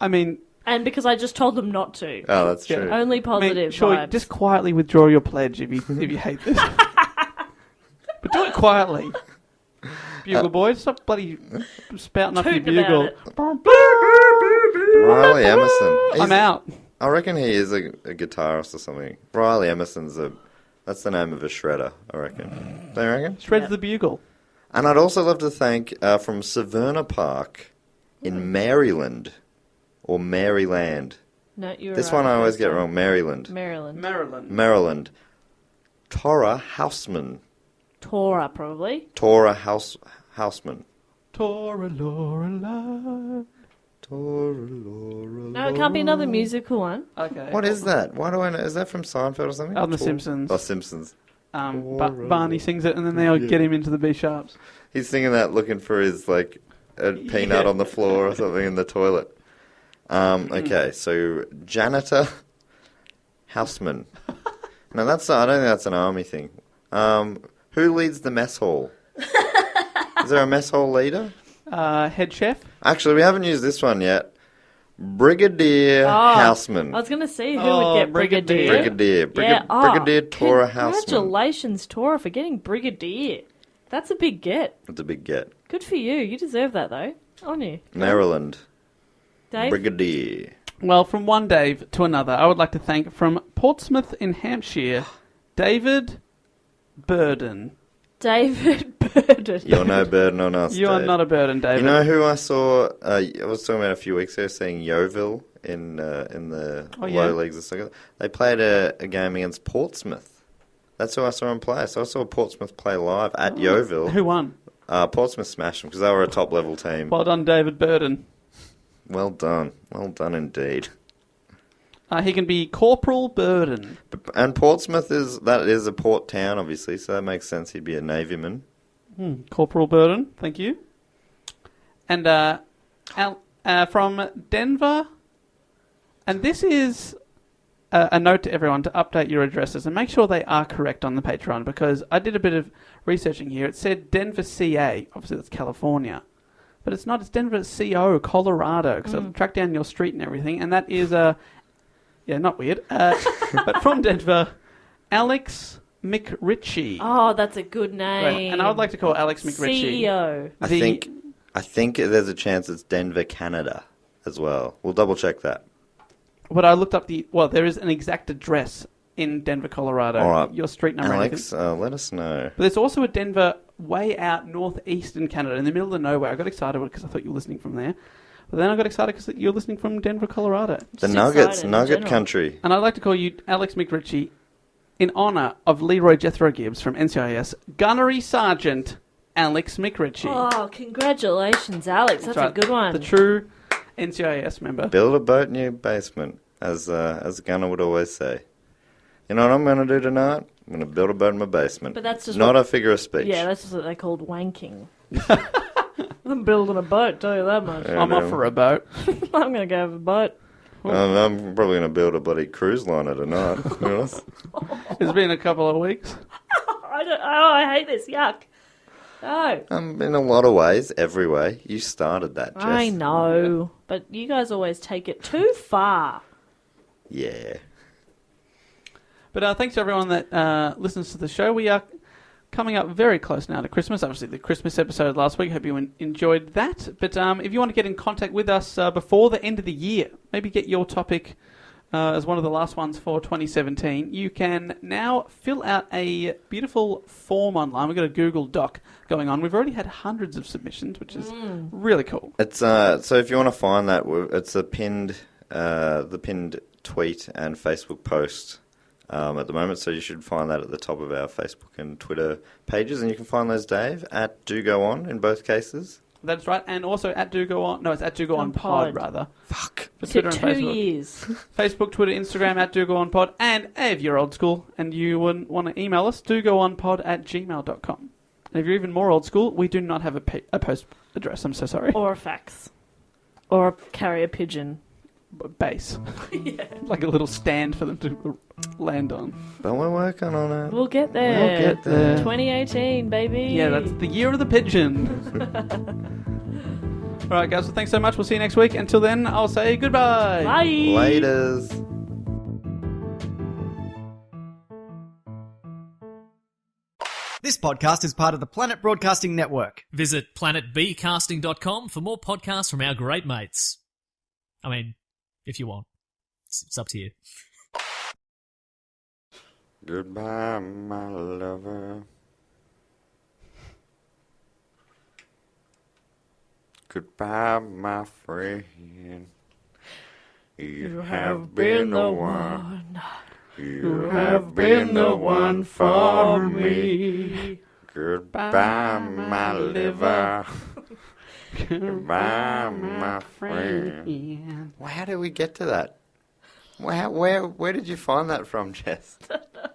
I mean... And because I just told them not to. Oh, that's Yeah. true. Only I mean, positive sure, vibes. just quietly withdraw your pledge if you hate this. But do it quietly. Bugle boy, stop bloody spouting up your Tooting about bugle. it. Riley Emerson. I'm out. I reckon he is a guitarist or something. Riley Emerson's that's the name of a shredder, I reckon. Don't you reckon? Shreds Yep. the bugle. And I'd also love to thank from Severna Park in Maryland or Maryland. No, you're This right one I the always first get time. wrong. Maryland. Maryland. Maryland. Tora Houseman. Torah, probably. Tora Houseman. Tora Lorelei. Tora Lorelei. No, it can't be another musical one. Okay. What is that? Why do I know? Is that from Seinfeld or something? On The Simpsons. Oh, Simpsons. Barney sings it, and then they'll get him into the B sharps. He's singing that looking for his, like, a peanut on the floor or something in the toilet. Okay, so janitor, houseman. No, I don't think that's an army thing. Who leads the mess hall? Is there a mess hall leader? Head chef. Actually, we haven't used this one yet. Brigadier Houseman. I was going to see who would get Brigadier. Brigadier. Brigadier Tora Houseman. Congratulations, Tora, for getting Brigadier. That's a big get. That's a big get. Good for you. You deserve that, though. On you. Maryland. Dave? Brigadier. Well, from one Dave to another, I would like to thank from Portsmouth in Hampshire, David Burden. David Burden. You're no burden on us, You are Dave. not a burden, David. You know who I saw? I was talking about a few weeks ago, saying Yeovil in the low leagues of soccer. They played a game against Portsmouth. That's who I saw him play. So I saw Portsmouth play live at Yeovil. Who won? Portsmouth smashed them because they were a top level team. Well done, David Burden. Well done indeed. He can be Corporal Burden. And Portsmouth is a port town, obviously, so that makes sense. He'd be a navyman. Corporal Burden, thank you. And from Denver, and this is a note to everyone to update your addresses and make sure they are correct on the Patreon, because I did a bit of researching here. It said Denver, CA. Obviously, that's California. But it's not. It's Denver, CO, Colorado, because I've tracked down your street and everything, and that is yeah, not weird. But from Denver, Alex McRitchie. Oh, that's a good name. Right. And I would like to call Alex McRitchie. CEO. I think there's a chance it's Denver, Canada, as well. We'll double check that. But I looked up there is an exact address in Denver, Colorado. All right. Your street number. Alex, let us know. But there's also a Denver way out northeastern Canada, in the middle of nowhere. I got excited because I thought you were listening from there. But then I got excited because you're listening from Denver, Colorado. The Just Nuggets, excited in Nugget general. country. And I'd like to call you Alex McRitchie in honour of Leroy Jethro Gibbs from NCIS, Gunnery Sergeant Alex McRitchie. Oh, congratulations, Alex. That's right. a good one. The true NCIS member. Build a boat in your basement, as Gunner would always say. You know what I'm going to do tonight? I'm going to build a boat in my basement. But that's just not a figure of speech. Yeah, that's just what they called wanking. I'm building a boat, tell you that much. Yeah, I'm no. off for a boat. I'm going to go have a boat. I'm probably going to build a bloody cruise liner tonight. to be honest. It's been a couple of weeks. I hate this. Yuck. Oh. In a lot of ways, every way. You started that, Jess. I know, but you guys always take it too far. Yeah. But thanks to everyone that listens to the show. We are coming up very close now to Christmas. Obviously, the Christmas episode last week. Hope you enjoyed that. But if you want to get in contact with us before the end of the year, maybe get your topic as one of the last ones for 2017, you can now fill out a beautiful form online. We've got a Google Doc going on. We've already had hundreds of submissions, which is really cool. It's so if you want to find that, it's the pinned tweet and Facebook post. At the moment, so you should find that at the top of our Facebook and Twitter pages, and you can find those, Dave, at Do Go On in both cases. That's right, and also at Do Go On. No, it's at Do Go On Pod, rather. Fuck. For Twitter and 2 Facebook. years. Facebook, Twitter, Instagram at Do Go On Pod, and if you're old school and you want to email us, dogoonpod@gmail.com. And if you're even more old school, we do not have a post address. I'm so sorry. Or a fax. Or a carrier pigeon. Base. Yeah. Like a little stand for them to land on. But we're working on it. We'll get there. We'll get there. 2018, baby. Yeah, that's the year of the pigeon. All right, guys. Well, thanks so much. We'll see you next week. Until then, I'll say goodbye. Bye. Laters. This podcast is part of the Planet Broadcasting Network. Visit planetbcasting.com for more podcasts from our great mates. I mean, if you want. It's up to you. Goodbye, my lover. Goodbye, my friend. You have been the one. You have been the one for me. Goodbye, my liver. Goodbye, my friend. Well, how did we get to that? Where did you find that from, Jess? I don't know.